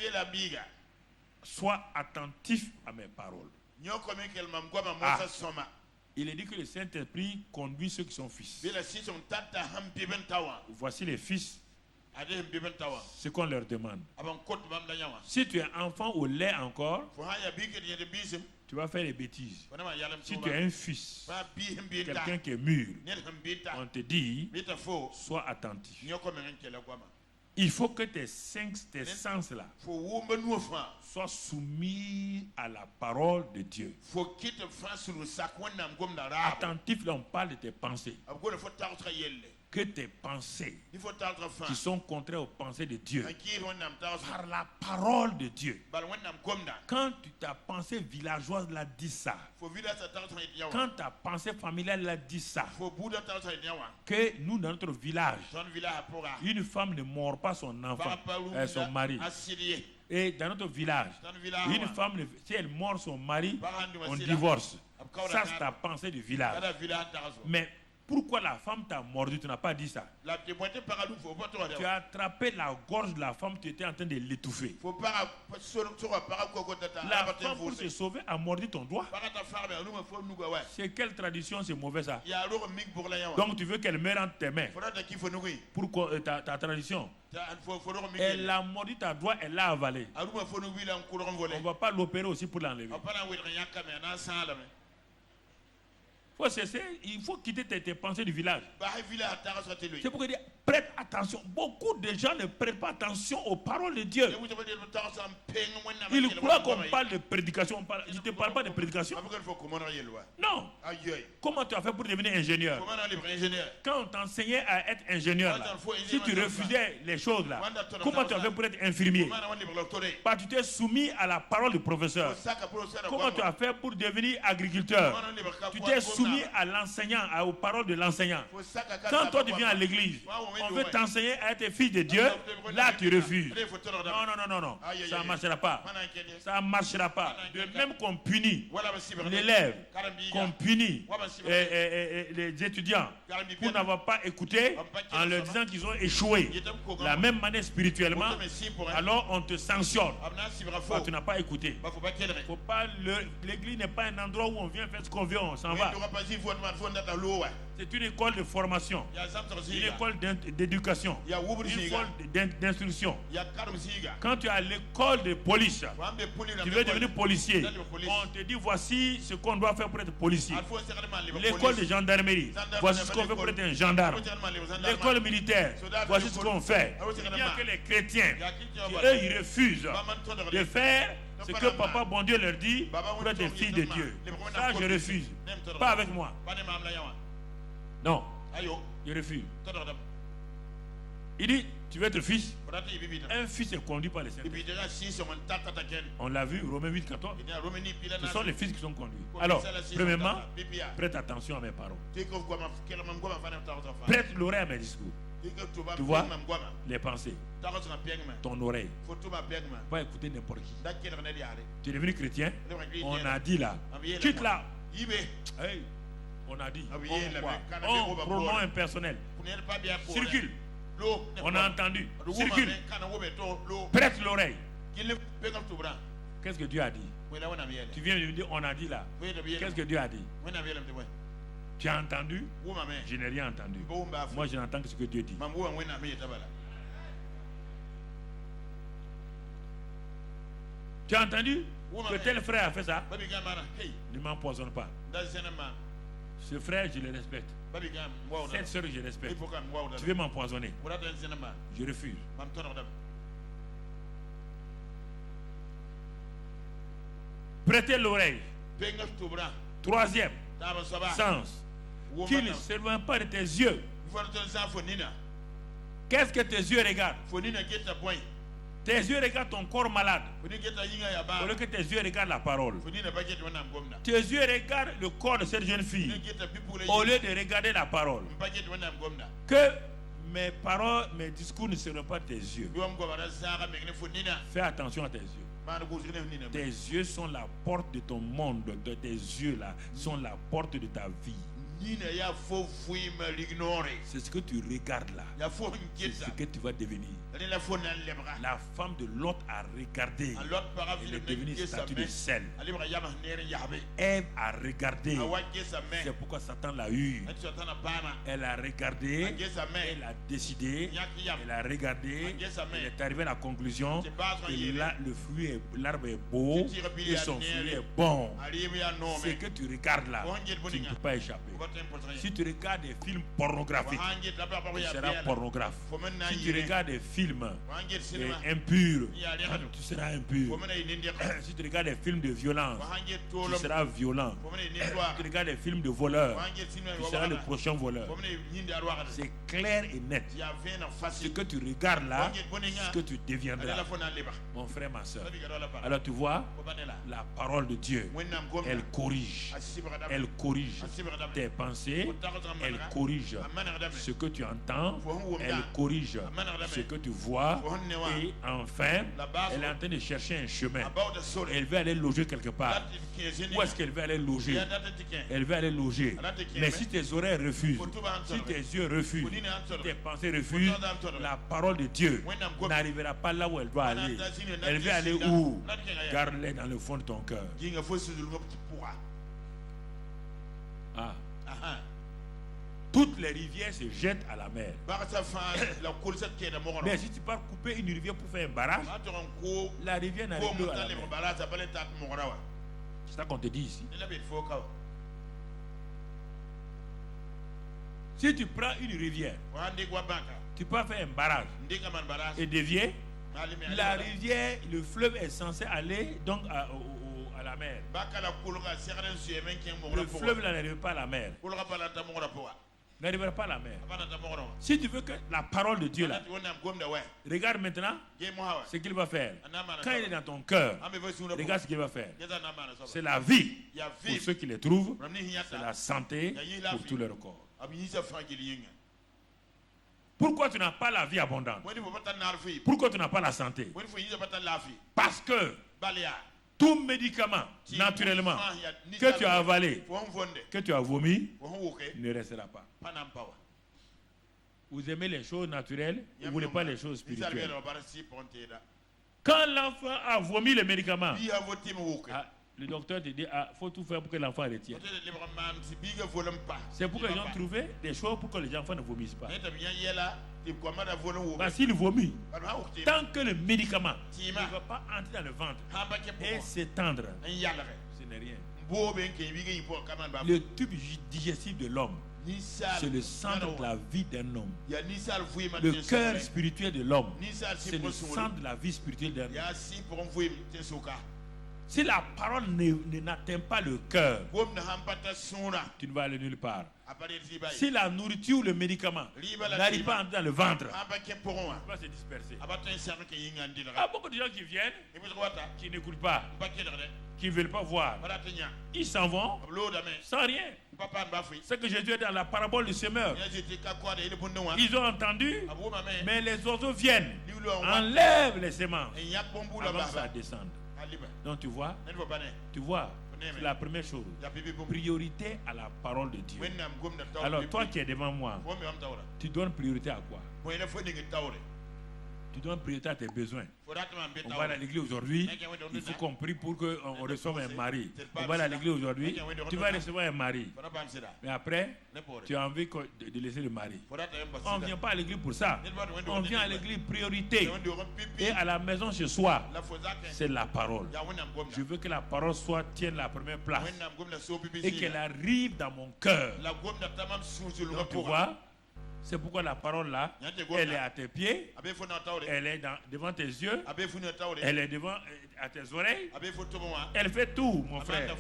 Speaker 1: sois attentif à mes paroles. Il est dit que le Saint-Esprit conduit ceux qui sont fils. Voici les fils. Ce qu'on leur demande. Si tu es enfant au lait encore, tu vas faire des bêtises. Si tu es un fils, quelqu'un qui est mûr, on te dit, sois attentif. Il faut que tes sens-là soient soumis à la parole de Dieu. Attentif, là on parle de tes pensées. Que tes pensées qui sont contraires aux pensées de Dieu par la parole de Dieu. Quand ta pensée villageoise l'a dit ça, quand ta pensée familiale l'a dit ça, que nous dans notre village, une femme ne mord pas son enfant, son mari. Et dans notre village, une femme, si elle mord son mari, on divorce. Ça c'est ta pensée du village. Mais pourquoi la femme t'a mordu, tu n'as pas dit ça. Tu as attrapé la gorge de la femme, tu étais en train de l'étouffer. La femme, pour se sauver, a mordu ton doigt. C'est quelle tradition, c'est mauvais ça? Donc tu veux qu'elle meure entre tes mains. Pourquoi ta tradition? Elle a mordu ta doigt, elle l'a avalé. On ne va pas l'opérer aussi pour l'enlever. Il faut quitter tes pensées du village. C'est pourquoi il dit prête attention. Beaucoup de gens ne prêtent pas attention aux paroles de Dieu. Ils croient qu'on parle de prédication. Je ne te parle pas de prédication. Non. Comment tu as fait pour devenir ingénieur? Quand on t'enseignait à être ingénieur, là, si tu refusais les choses là, comment tu as fait pour être infirmier? Tu t'es soumis à la parole du professeur. Comment tu as fait pour devenir agriculteur? Tu t'es soumis à l'enseignant, aux paroles de l'enseignant. Quand toi tu viens à l'église, on veut t'enseigner à être fils de Dieu, là tu refuses. Non. Ça ne marchera pas. Ça ne marchera pas. De même qu'on punit l'élève, qu'on punit les étudiants pour n'avoir pas écouté en leur disant qu'ils ont échoué. De la même manière spirituellement, alors on te sanctionne. Tu n'as pas écouté. L'église n'est pas un endroit où on vient faire ce qu'on veut, on s'en va. C'est une école de formation, une école d'éducation, une école d'instruction. Quand tu es à l'école de police, tu veux devenir policier, on te dit voici ce qu'on doit faire pour être policier. L'école de gendarmerie, voici ce qu'on fait pour être un gendarme. L'école militaire, voici ce qu'on fait. C'est bien que les chrétiens, eux, ils refusent de faire ce que papa bon Dieu leur dit pour être des filles de Dieu. Ça, je refuse. Pas avec moi. Non, je refuse. Il dit, tu veux être fils? Un fils est conduit par les Saint-Esprit. On l'a vu, Romains 8, 14. Ce sont les fils qui sont conduits. Alors, premièrement, prête attention à mes paroles. Prête l'oreille à mes discours. Tu vois les pensées, ton oreille. Pas écouter n'importe qui. Tu es devenu chrétien, on a dit là. Quitte là. Hey, on a dit. On pronom impersonnel. Circule. On a entendu. Circule. Prête l'oreille. Qu'est-ce que Dieu a dit? Tu viens de me dire on a dit là. Qu'est-ce que Dieu a dit? Tu as entendu? Je n'ai rien entendu. Moi, je n'entends que ce que Dieu dit. Tu as entendu que tel frère a fait ça? Ne m'empoisonne pas. Ce frère, je le respecte. Cette soeur, je respecte. Tu veux m'empoisonner? Je refuse. Prêtez l'oreille. Troisième sens. Qu'il ne se loin pas de tes yeux. Qu'est-ce que tes yeux regardent? Tes yeux regardent ton corps malade. Au lieu que tes yeux regardent la parole. Tes yeux regardent le corps de cette jeune fille. Au lieu de regarder la parole. Que mes paroles, mes discours ne seront pas tes yeux. Fais attention à tes yeux. Tes yeux sont la porte de ton monde. Tes yeux là sont la porte de ta vie. C'est ce que tu regardes là. C'est ce que tu vas devenir. La femme de Lot a regardé. Elle est devenue statue de sel. Ève a regardé. C'est pourquoi Satan l'a eu. Elle a regardé. Elle a décidé. Elle a regardé. Elle est arrivée à la conclusion que l'arbre est beau et son fruit est bon. Ce que tu regardes là, tu ne peux pas échapper. Si tu regardes des films pornographiques, tu seras pornographe. Si tu regardes des films impurs, tu seras impur. Si tu regardes des films de violence, tu seras violent. Si tu regardes des films de voleurs, tu seras le prochain voleur. C'est clair et net. Ce que tu regardes là, ce que tu deviendras. Mon frère, ma soeur. Alors tu vois, la parole de Dieu, elle corrige tes pensées, elle corrige ce que tu entends, elle corrige ce que tu vois, et enfin, elle est en train de chercher un chemin. Elle veut aller loger quelque part. Où est-ce qu'elle veut aller loger? Elle veut aller loger. Mais si tes oreilles refusent, si tes yeux refusent, si tes pensées refusent, la parole de Dieu n'arrivera pas là où elle doit aller. Elle veut aller où? Garde-les dans le fond de ton cœur. Ah. Toutes les rivières se jettent à la mer. Mais si tu pars couper une rivière pour faire un barrage, la rivière n'arrive plus à la mer. C'est ça qu'on te dit ici. Si tu prends une rivière, tu peux faire un barrage et dévier. La rivière, le fleuve est censé aller donc à la mer. Le fleuve n'arrive pas à la mer. N'arrivera pas à la mer. Si tu veux que la parole de Dieu là, regarde maintenant ce qu'il va faire. Quand il est dans ton cœur, regarde ce qu'il va faire. C'est la vie pour ceux qui les trouvent. C'est la santé pour tout leur corps. Pourquoi tu n'as pas la vie abondante? Pourquoi tu n'as pas la santé? Parce que tout médicament, naturellement, que tu as avalé, que tu as vomi, ne restera pas. Vous aimez les choses naturelles, vous ne voulez pas les choses spirituelles. Quand l'enfant a vomi les médicaments, le docteur te dit, faut tout faire pour que l'enfant retienne. C'est pour que les gens trouvent des choses pour que les enfants ne vomissent pas. Parce qu'il vomit, tant que le médicament ne va pas entrer dans le ventre et s'étendre, ce n'est rien. Le tube digestif de l'homme, c'est le centre de la vie d'un homme. Le cœur spirituel de l'homme, c'est le centre de la vie spirituelle d'un homme. Si la parole n'atteint pas le cœur, tu ne vas aller nulle part. Si la nourriture ou le médicament n'arrive pas à entrer dans le ventre, tu vas se disperser. Il y a beaucoup de gens qui viennent, qui n'écoutent pas, qui ne veulent pas voir. Ils s'en vont sans rien. Ce que Jésus dit dans la parabole du semeur. Ils ont entendu, mais les oiseaux viennent, enlèvent les semences avant que ça descende. Donc tu vois, c'est la première chose. Priorité à la parole de Dieu. Alors toi qui es devant moi, tu donnes priorité à quoi? Tu donnes priorité à tes besoins. On va à l'église aujourd'hui, il faut qu'on prie pour qu'on reçoive un mari. On va à l'église aujourd'hui, tu vas recevoir un mari. Mais après, tu as envie de laisser le mari. On ne vient pas à l'église pour ça. On vient à l'église priorité. Et à la maison chez soi, c'est la parole. Je veux que la parole tienne la première place. Et qu'elle arrive dans mon cœur. Donc, tu vois, c'est pourquoi la parole là, elle est à tes pieds, elle est devant tes yeux, elle est devant à tes oreilles, elle fait tout, mon frère.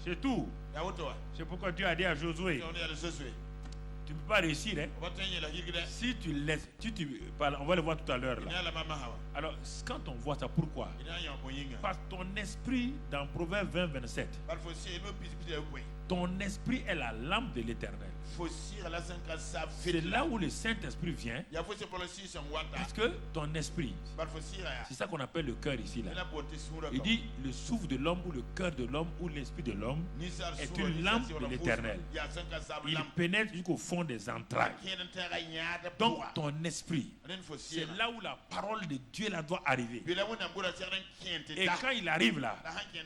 Speaker 1: C'est tout. C'est pourquoi Dieu a dit à Josué, tu ne peux pas réussir. Hein? Si tu laisses, on va le voir tout à l'heure. Alors, quand on voit ça, pourquoi? Parce que ton esprit, dans Proverbe 20-27, ton esprit est la lampe de l'Éternel. C'est là où le Saint-Esprit vient. Parce que ton esprit, c'est ça qu'on appelle le cœur ici. Là. Il dit le souffle de l'homme ou le cœur de l'homme ou l'esprit de l'homme est une lampe de l'Éternel. Il pénètre jusqu'au fond des entrailles. Donc ton esprit, c'est là où la parole de Dieu là doit arriver. Et quand il arrive là,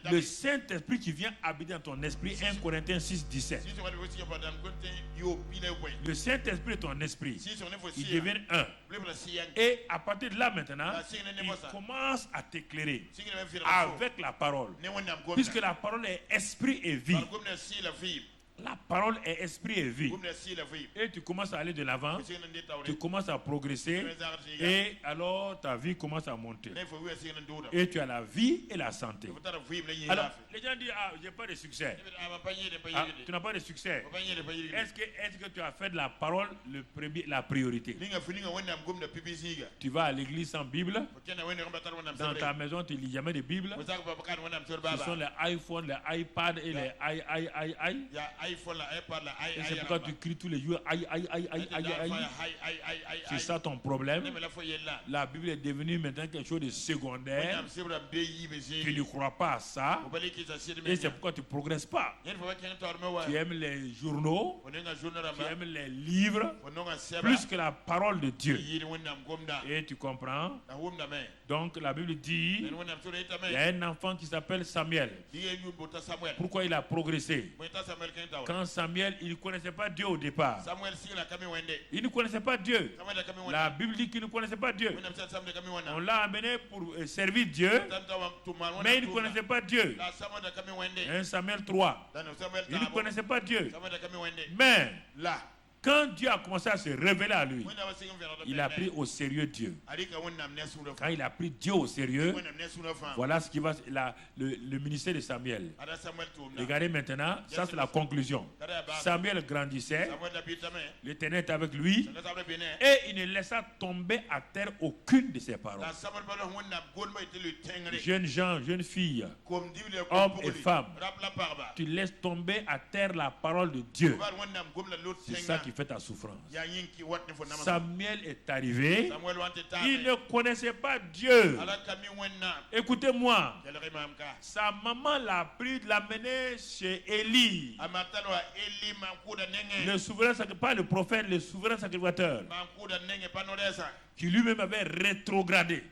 Speaker 1: le Saint-Esprit qui vient habiter dans ton esprit, 1 Corinthiens 6-17. Le Saint-Esprit est ton esprit. Il devient un. Et à partir de là maintenant, il commence à t'éclairer avec la parole. Puisque la parole est esprit et vie. La parole est esprit et vie. Et tu commences à aller de l'avant, tu commences à progresser, et alors ta vie commence à monter. Et tu as la vie et la santé. Alors, les gens disent, j'ai pas de succès. Tu n'as pas de succès. Est-ce que tu as fait de la parole la priorité? Tu vas à l'église sans Bible. Dans ta maison, tu ne lis jamais de Bible. Ce sont les iPhones, les iPads et les Et c'est pourquoi tu cries tous les jours, aïe, aïe, aïe, aïe, aïe, aïe. C'est ça ton problème. La Bible est devenue maintenant quelque chose de secondaire. Tu ne crois pas à ça. Et c'est pourquoi tu ne progresses pas. Tu aimes les journaux, tu aimes les livres, plus que la parole de Dieu. Et tu comprends? Donc la Bible dit, il y a un enfant qui s'appelle Samuel. Pourquoi il a progressé? Quand Samuel, il ne connaissait pas Dieu au départ. Il ne connaissait pas Dieu. La Bible dit qu'il ne connaissait pas Dieu. On l'a amené pour servir Dieu, mais il ne connaissait pas Dieu. 1 Samuel 3. Il ne connaissait pas Dieu. Mais quand Dieu a commencé à se révéler à lui, il a pris au sérieux Dieu. Quand il a pris Dieu au sérieux, voilà ce qui va, le ministère de Samuel. Regardez maintenant, ça c'est la conclusion. Samuel grandissait, l'Éternel était avec lui, et il ne laissa tomber à terre aucune de ses paroles. Jeunes gens, jeunes filles, hommes et femmes, tu laisses tomber à terre la parole de Dieu. C'est ça qui fait ta souffrance. Samuel est arrivé, il ne connaissait pas Dieu. Écoutez-moi, sa maman l'a pris, l'a mené chez Élie, le souverain sacrificateur, pas le prophète, le souverain sacrificateur, qui lui-même avait rétrogradé.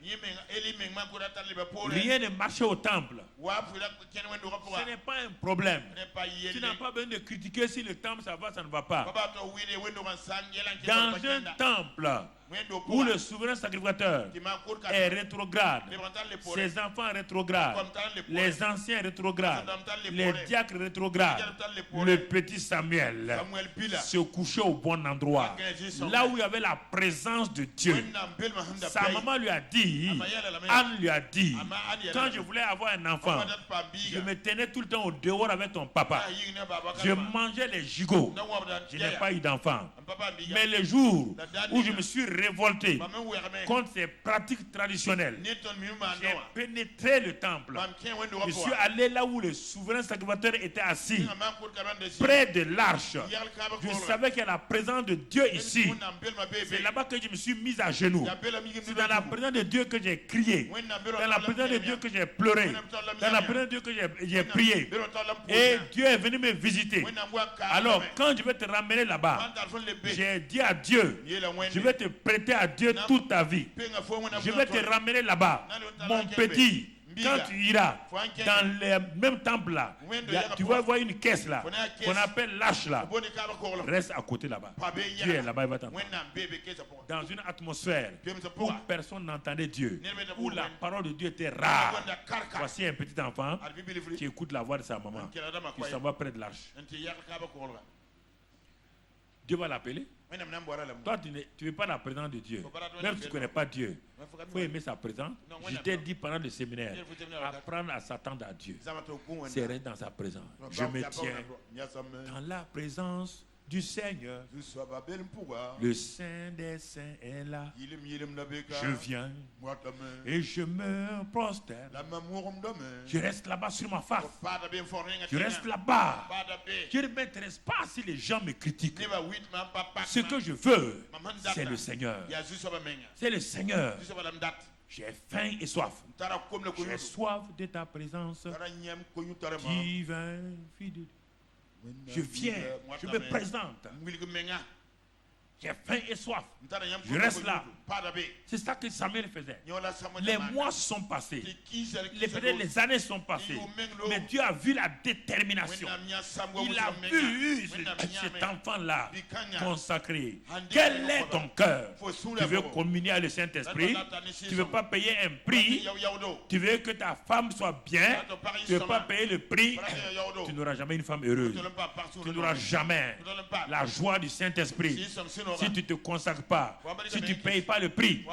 Speaker 1: Rien ne marchait au temple. Ce n'est pas un problème. Tu n'as pas besoin de critiquer si le temple ça va, ça ne va pas. Dans un temple où le souverain sacrificateur est rétrograde, ses enfants rétrogradent, les anciens rétrogradent, les diacres rétrogradent, le petit Samuel se couchait au bon endroit, là où il y avait la présence de Dieu. Sa maman lui a dit, Anne lui a dit, quand je voulais avoir un enfant, je me tenais tout le temps au dehors avec ton papa. Je mangeais les gigots. Je n'ai pas eu d'enfant. Mais le jour où je me suis révolté contre ces pratiques traditionnelles, j'ai pénétré le temple. Je suis allé là où le souverain sacrificateur était assis, près de l'arche. Je savais qu'il y a la présence de Dieu ici. C'est là-bas que je me suis mis à genoux. C'est dans la présence de Dieu que j'ai crié. Dans la présence de Dieu que j'ai pleuré. Dans la présence de Dieu que j'ai prié. Et Dieu est venu me visiter. Alors, quand je vais te ramener là-bas, j'ai dit à Dieu, je vais te prêter à Dieu toute ta vie. Je vais te ramener là-bas. Mon petit, quand tu iras dans le même temple là, tu vas voir une caisse là, qu'on appelle l'arche là. Reste à côté là-bas. Dieu est là-bas, il va t'entendre. Dans une atmosphère où personne n'entendait Dieu, où la parole de Dieu était rare. Voici un petit enfant qui écoute la voix de sa maman, qui s'en va près de l'arche. Dieu va l'appeler. Toi, tu ne veux pas la présence de Dieu. Même si tu ne connais pas Dieu, il faut aimer sa présence. Je t'ai dit pendant le séminaire, apprendre à s'attendre à Dieu. C'est rester dans sa présence. Je me tiens dans la présence du Seigneur. Le Saint des Saints est là. Je viens et je me prosterne. Je reste là-bas sur ma face. Je reste là-bas. Je ne m'intéresse pas si les gens me critiquent. Ce que je veux, c'est le Seigneur. C'est le Seigneur. J'ai faim et soif. J'ai soif de ta présence. Divin fidèle. Je viens, je me présente. J'ai faim et soif. Je reste là. C'est ça que Samuel faisait. Les mois sont passés. Les années sont passées. Mais Dieu a vu la détermination. Il a vu cet enfant-là consacré. Quel est ton cœur? Tu veux communier avec le Saint-Esprit? Tu ne veux pas payer un prix? Tu veux que ta femme soit bien? Tu ne veux pas payer le prix? Tu n'auras jamais une femme heureuse. Tu n'auras jamais la joie du Saint-Esprit. Si tu ne te consacres pas, si tu ne payes pas le prix,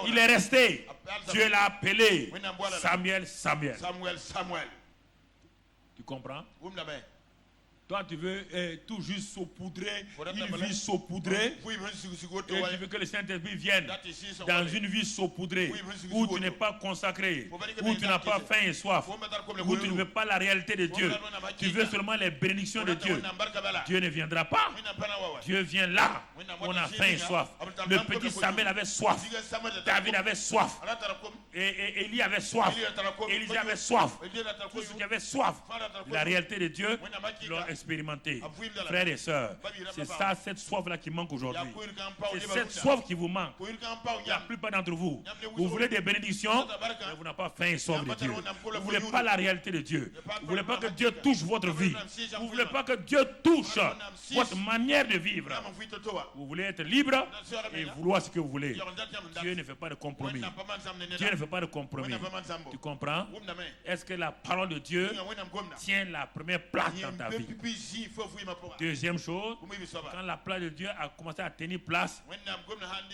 Speaker 1: il est resté. Dieu l'a appelé Samuel. Tu comprends? Toi, tu veux tout juste saupoudrer, une vie saupoudrée. Et tu veux que le Saint-Esprit vienne dans une vie saupoudrée, où tu n'es pas consacré, où tu n'as pas faim et soif, où tu ne veux pas la réalité de Dieu. Tu veux seulement les bénédictions de Dieu. Dieu ne viendra pas. Dieu vient là. On a faim et soif. Le petit Samuel avait soif. David avait soif. Et Élie avait soif. Élisée avait soif. Tous ceux qui avaient soif de la réalité de Dieu l'ont expérimenté. Frères et sœurs, c'est ça, cette soif-là qui manque aujourd'hui. C'est cette soif qui vous manque. La plupart d'entre vous, vous voulez des bénédictions, mais vous n'avez pas faim et soif de Dieu. Vous ne voulez pas la réalité de Dieu. Vous ne voulez pas que Dieu touche votre vie. Vous ne voulez pas que Dieu touche votre manière de vivre. Vous voulez être libre et vouloir ce que vous voulez. Dieu ne fait pas de compromis. Dieu ne fait pas de compromis. Tu comprends? Est-ce que la parole de Dieu tient la première place dans ta vie? Deuxième chose, quand la place de Dieu a commencé à tenir place,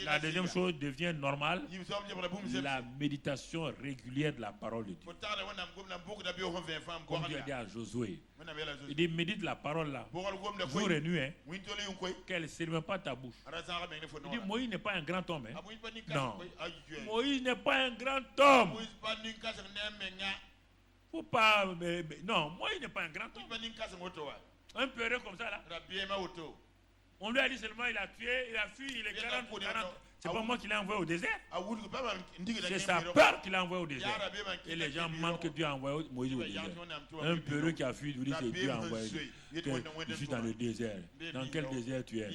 Speaker 1: la deuxième chose devient normale, la méditation régulière de la parole de Dieu. Comme Dieu a dit à Josué, il dit médite la parole là, jour et nuit, qu'elle ne serve pas ta bouche. Il dit Moïse n'est pas un grand homme. Non, Moïse n'est pas un grand homme. Faut pas. Non, Moïse n'est pas un grand homme. Un peu heureux comme ça là. On lui a dit seulement il a tué, il a fui, il est 40. C'est pas moi qui l'ai envoyé au désert. C'est sa peur qui l'a envoyé au désert. Et les gens mentent que Dieu a envoyé Moïse au désert. Un peureux qui a fui, vous dites que Dieu a envoyé. Je suis dans le désert. Dans quel désert tu es?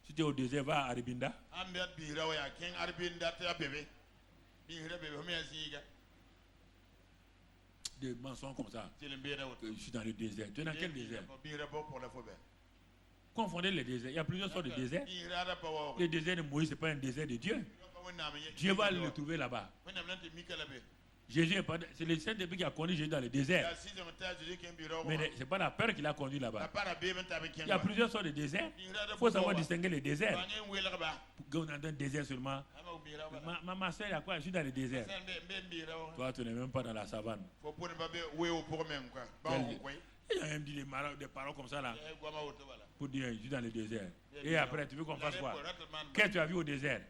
Speaker 1: Si tu es au désert, va à Aribinda. Des mensonges comme ça. Je suis dans le désert. Tu es dans quel désert? Confondez les déserts. Il y a plusieurs sortes de déserts. Le désert de Moïse, ce n'est pas un désert de Dieu. Dieu va le trouver là-bas. Jésus, c'est le Saint-Esprit qui a conduit Jésus dans le désert. Mais ce n'est pas la peur qui l'a conduit là-bas. Il y a plusieurs sortes de déserts. Il faut savoir distinguer les déserts. On a un désert seulement. Ma soeur, il y a quoi? Je suis dans le désert. Toi, tu n'es même pas dans la savane. Il y a même dit des paroles comme ça là. Pour dire, je suis dans le désert. Et après, tu veux qu'on fasse quoi? Qu'est-ce que tu as vu au désert?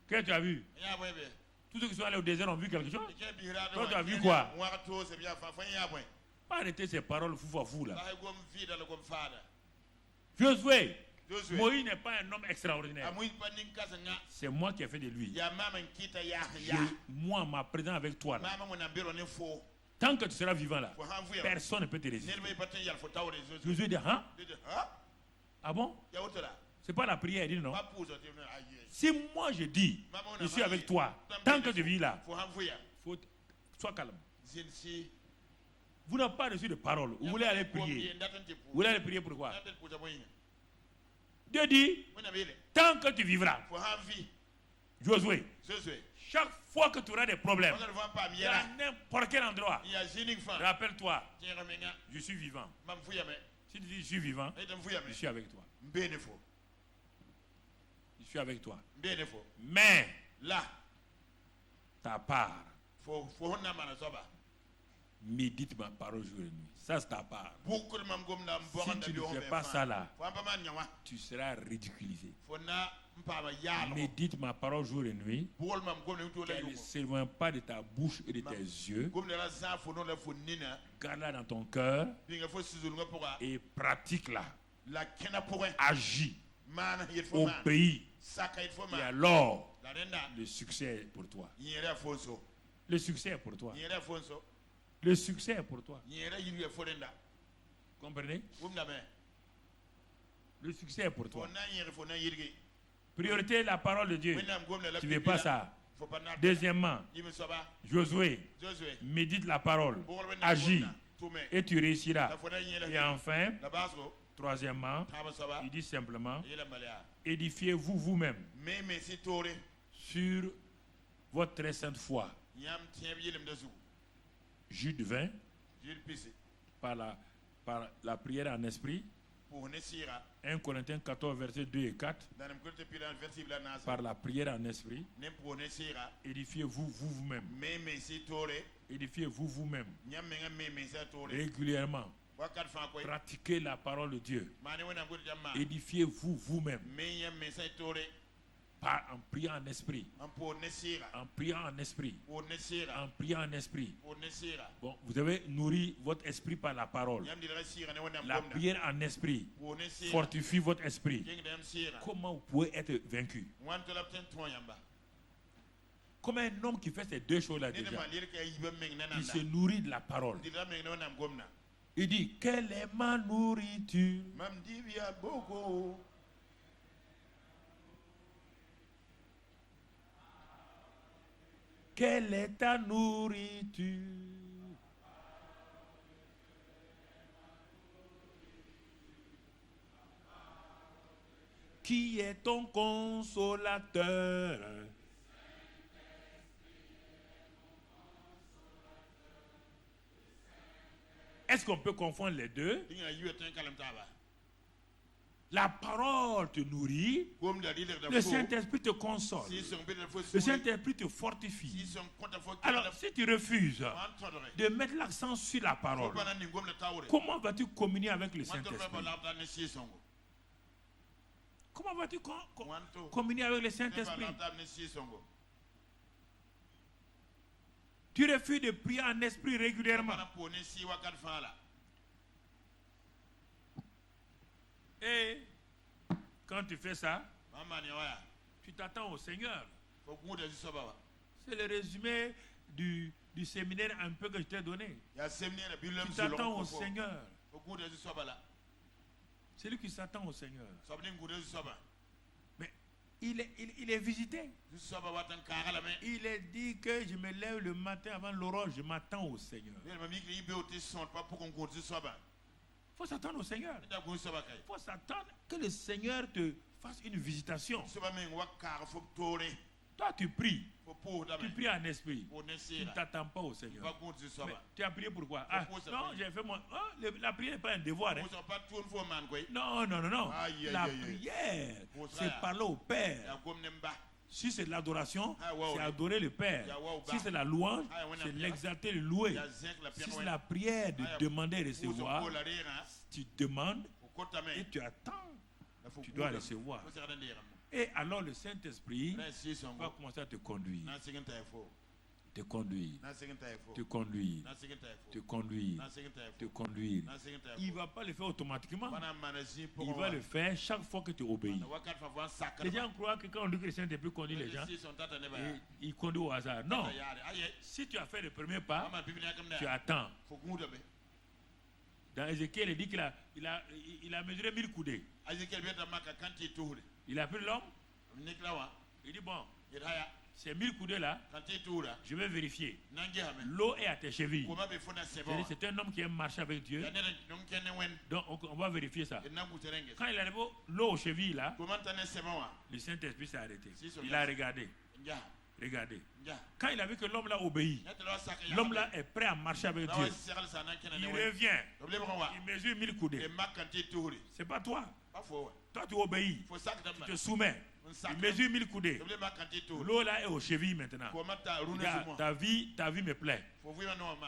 Speaker 1: Qu'est-ce que tu as vu? Tous ceux qui sont allés au désert ont vu quelque chose? Toi, tu as vu quoi? Pas arrêter ces paroles fou là. Josué, Moïse n'est pas un homme extraordinaire. C'est moi qui ai fait de lui. Moi, ma présence avec toi là. Tant que tu seras vivant là, personne ne peut te résister. Josué dit, hein? Ah bon? C'est pas la prière, il dit non. Si moi je dis, je suis avec toi, tant que tu vis là, sois calme. Vous n'avez pas reçu de parole. Vous voulez aller prier. Vous voulez aller prier pourquoi? Dieu dit, tant que tu vivras, Josué, chaque fois que tu auras des problèmes, à n'importe quel endroit, rappelle-toi, je suis vivant. Si tu dis je suis vivant, je suis avec toi. Je suis avec toi. Mais là, ta part, médite ma parole jour et nuit. Ça, c'est ta part. Si tu ne fais pas ça là, tu seras ridiculisé. Médite ma parole jour et nuit. Qu'elle ne s'éloigne pas de ta bouche et de tes yeux. Garde-la dans ton cœur et pratique-la. Agis. Obéis. Et alors, le succès est pour toi. Le succès est pour toi. Le succès est pour toi. Comprenez? Le succès est pour toi. Priorité, la parole de Dieu. Tu ne veux pas ça. Deuxièmement, Josué, médite la parole. Agis. Et tu réussiras. Et enfin, troisièmement, il dit simplement, édifiez-vous vous-même sur votre très sainte foi. Jude 20, par la prière en esprit. 1 Corinthiens 14, versets 2 et 4. Par la prière en esprit. Édifiez-vous vous-même. Édifiez-vous vous-même. Régulièrement. Pratiquez la parole de Dieu. Édifiez-vous vous-même. En priant en esprit. En priant en esprit. En priant en esprit. Bon, vous avez nourri votre esprit par la parole. La prière en esprit fortifie votre esprit. Comment vous pouvez être vaincu? Comme un homme qui fait ces deux choses-là déjà, qui se nourrit de la parole. Il dit, quelle est ma nourriture? Quelle est ta nourriture? Qui est ton consolateur? Est-ce qu'on peut confondre les deux? La parole te nourrit, le Saint-Esprit te console, le Saint-Esprit te fortifie. Alors, si tu refuses de mettre l'accent sur la parole, comment vas-tu communier avec le Saint-Esprit? Comment vas-tu communier avec le Saint-Esprit? Tu refuses de prier en esprit régulièrement. Et quand tu fais ça, tu t'attends au Seigneur. C'est le résumé du séminaire un peu que je t'ai donné. Tu t'attends au Seigneur. C'est lui qui s'attend au Seigneur. Mais il est visité. Il est dit que je me lève le matin avant l'aurore, je m'attends au Seigneur. Il faut s'attendre au Seigneur. Il faut s'attendre que le Seigneur te fasse une visitation. Toi, tu pries. Tu pries en esprit. Tu ne t'attends pas au Seigneur. Mais tu as prié pourquoi? Non, j'ai fait moi. La prière n'est pas un devoir. Hein? Non. La prière, c'est parler au Père. Si c'est de l'adoration, c'est adorer le Père. Si c'est la louange, c'est l'exalter, le louer. Si c'est la prière de demander et recevoir, tu demandes et tu attends. Tu dois recevoir. Et alors le Saint-Esprit va commencer à te conduire. Te conduire. Te conduire. Te conduire. Te conduire. Il ne va pas le faire automatiquement. Il va le faire chaque fois que tu obéis. Les gens croient que quand on dit que le Saint-Esprit conduit les gens, il conduit au hasard. Non. Si tu as fait le premier pas, tu attends. Dans Ézéchiel, il dit qu'il a mesuré 1000 coudées. Il a pris l'homme. Il dit bon, ces 1000 coudées là, je vais vérifier. L'eau est à tes chevilles. C'est un homme qui aime marcher avec Dieu. Donc on va vérifier ça. Quand il arrive l'eau aux chevilles là, le Saint-Esprit s'est arrêté. Il a regardé. Regardez. Quand il a vu que l'homme là obéit, l'homme là est prêt à marcher avec Dieu. Il revient. Il mesure 1000 coudées. C'est pas toi. Toi tu obéis. Tu te soumets. Il mesure 1000 coudées. L'eau là est aux chevilles maintenant. Ta vie me plaît.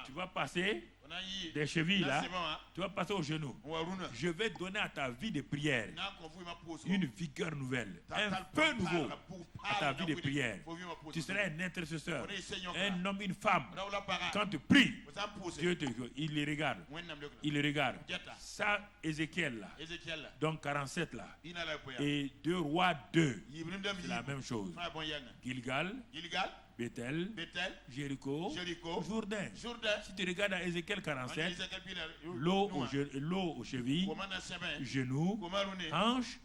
Speaker 1: Tu vas passer des chevilles là. Tu vas passer aux genoux. Je vais donner à ta vie de prière une vigueur nouvelle. Un feu nouveau à ta vie de prière. Tu seras un intercesseur. Un homme, une femme. Quand tu pries, Dieu il les regarde. Il les regarde. Ça, Ézéchiel là. Donc 47 là. Et 2 Rois 2. C'est la même chose. Gilgal. Bethel, Jéricho, Jourdain. Si tu regardes dans Ézéchiel 47, l'eau aux chevilles, genoux, hanches,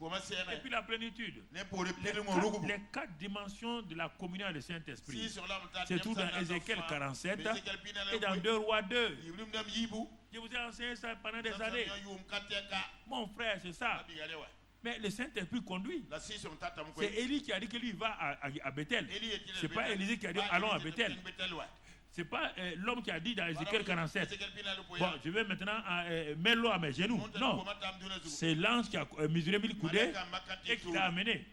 Speaker 1: et puis la plénitude. Les 4 dimensions de la communion du Saint-Esprit. C'est tout dans Ézéchiel 47 et dans 2 Rois 2. Je vous ai enseigné ça pendant des années. Mon frère, c'est ça. Mais le Saint-Esprit conduit. C'est Élie qui a dit que lui va à Bethel. Ce n'est pas Élisée qui a dit allons à Bethel. Ce n'est pas l'homme qui a dit dans Ézéchiel 47. Bon, je vais maintenant mettre l'eau à mes genoux. Non. C'est l'ange qui a mesuré 1000 coudées et qui l'a amené.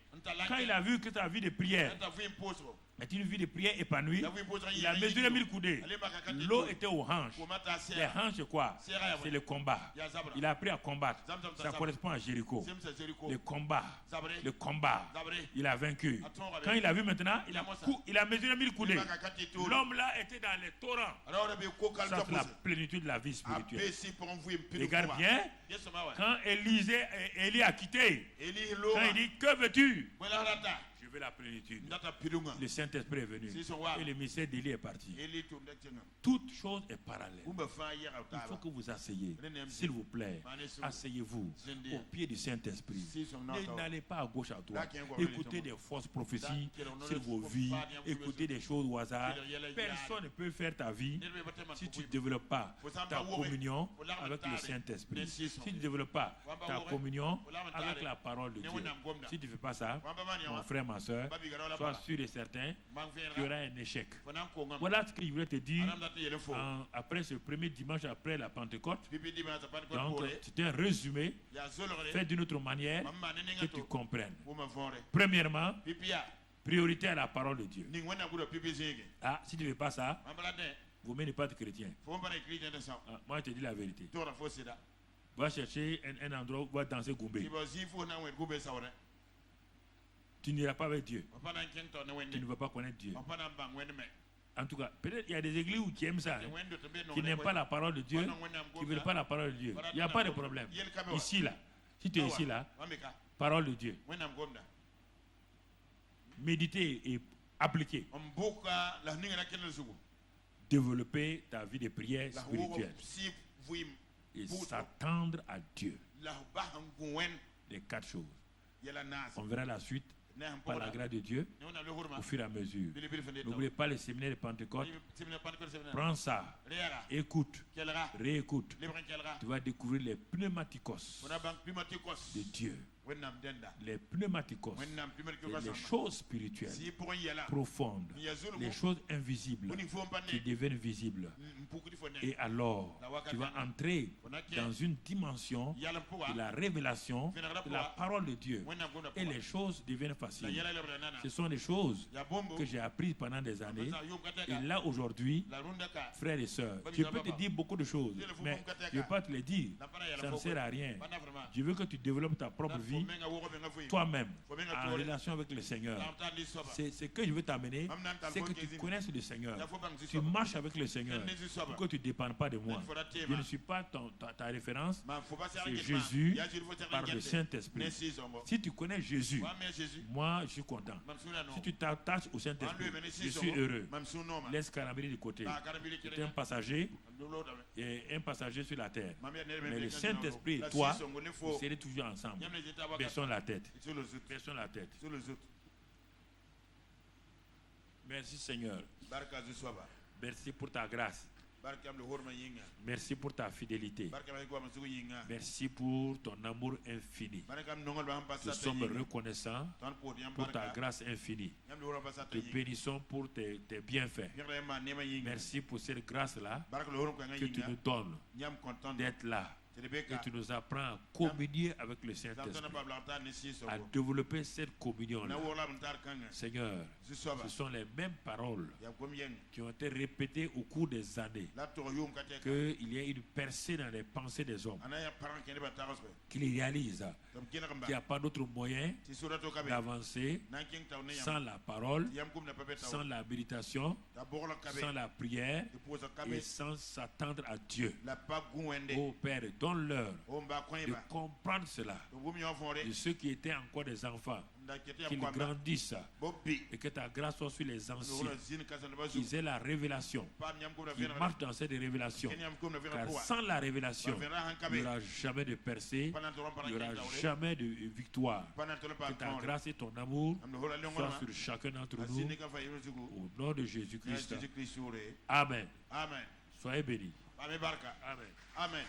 Speaker 1: Quand il a vu que ta vie de prière C'est une vie de prière épanouie. Il a mesuré 1000 coudées. L'eau était aux hanches. Les hanches, quoi? C'est le combat. Il a appris à combattre. Ça correspond à Jéricho. Le combat. Il a vaincu. Quand il a vu maintenant, il a mesuré 1000 coudées. L'homme là était dans les torrents. Ça, c'est la plénitude de la vie spirituelle. Regarde bien. Quand Élie a quitté, quand il dit, que veux-tu? Je veux la plénitude. Le Saint-Esprit est venu. Et le mystère d'Élie est parti. Toute chose est parallèle. Il faut que vous asseyez. S'il vous plaît, asseyez-vous au pied du Saint-Esprit. N'allez pas à gauche, à droite. Écoutez des fausses prophéties sur vos vies. Écoutez des choses au hasard. Personne ne peut faire ta vie si tu ne développes pas ta communion avec le Saint-Esprit. Si tu ne développes pas ta communion avec la parole de Dieu. Si tu ne fais pas ça, mon frère, ma soeur, sois sûr et certain qu'il y aura un échec. Voilà ce que je voulais te dire après ce premier dimanche après la Pentecôte. Donc, c'est un résumé fait d'une autre manière que tu comprennes. Premièrement, priorité à la parole de Dieu. Ah, si tu ne veux pas ça, vous ne pas être chrétien. Moi, je te dis la vérité. Va chercher un endroit où va danser Goumbé. Tu n'iras pas avec Dieu. Tu ne vas pas connaître Dieu. En tout cas, peut-être il y a des églises où tu aimes ça, qui n'aiment pas la parole de Dieu, qui ne veulent pas la parole de Dieu. Il n'y a pas de problème. Ici, là, si tu es ici, là, parole de Dieu. Méditer et appliquer. Développer ta vie de prière spirituelle. Et s'attendre à Dieu. Les 4 choses. On verra la suite par la grâce de Dieu au fur et à mesure. N'oubliez pas le séminaire de Pentecôte. Prends ça, écoute, réécoute. Tu vas découvrir les pneumaticos de Dieu. Les pneumaticos, les choses spirituelles profondes, les choses invisibles qui deviennent visibles. Et alors, tu vas entrer dans une dimension de la révélation de la parole de Dieu. Et les choses deviennent faciles. Ce sont des choses que j'ai apprises pendant des années. Et là, aujourd'hui, frères et sœurs, je peux te dire beaucoup de choses, mais je ne vais pas te les dire. Ça ne sert à rien. Je veux que tu développes ta propre vie toi-même, en relation avec le Seigneur. C'est ce que je veux t'amener, c'est que tu connaisses le Seigneur. Tu marches avec le Seigneur pour que tu ne dépendes pas de moi. Je ne suis pas ta référence, c'est Jésus par le Saint-Esprit. Si tu connais Jésus, moi je suis content. Si tu t'attaches au Saint-Esprit, je suis heureux. Laisse Karabili de côté. Tu es un passager sur la terre. Mais le Saint-Esprit et toi, vous serez toujours ensemble. Baissons la tête. Baissons la tête. Merci Seigneur. Merci pour ta grâce. Merci pour ta fidélité. Merci pour ton amour infini. Nous sommes reconnaissants pour ta grâce infinie. Te bénissons pour tes bienfaits. Merci pour cette grâce-là que tu nous donnes d'être là. Et tu nous apprends à communier avec le Saint-Esprit, à développer cette communion-là. Seigneur, ce sont les mêmes paroles qui ont été répétées au cours des années, qu'il y a une percée dans les pensées des hommes, qu'ils réalisent qu'il n'y a pas d'autre moyen d'avancer sans la parole, sans la méditation, sans la prière et sans s'attendre à Dieu. Ô Père, donne-leur de comprendre cela. De ceux qui étaient encore des enfants, qu'ils grandissent et que ta grâce soit sur les anciens, qu'ils aient la révélation, qu'ils marchent dans cette révélation. Car sans la révélation, il n'y aura jamais de percée, il n'y aura jamais de victoire. Que ta grâce et ton amour soient sur chacun d'entre nous. Au nom de Jésus-Christ. Amen. Soyez bénis. Amen.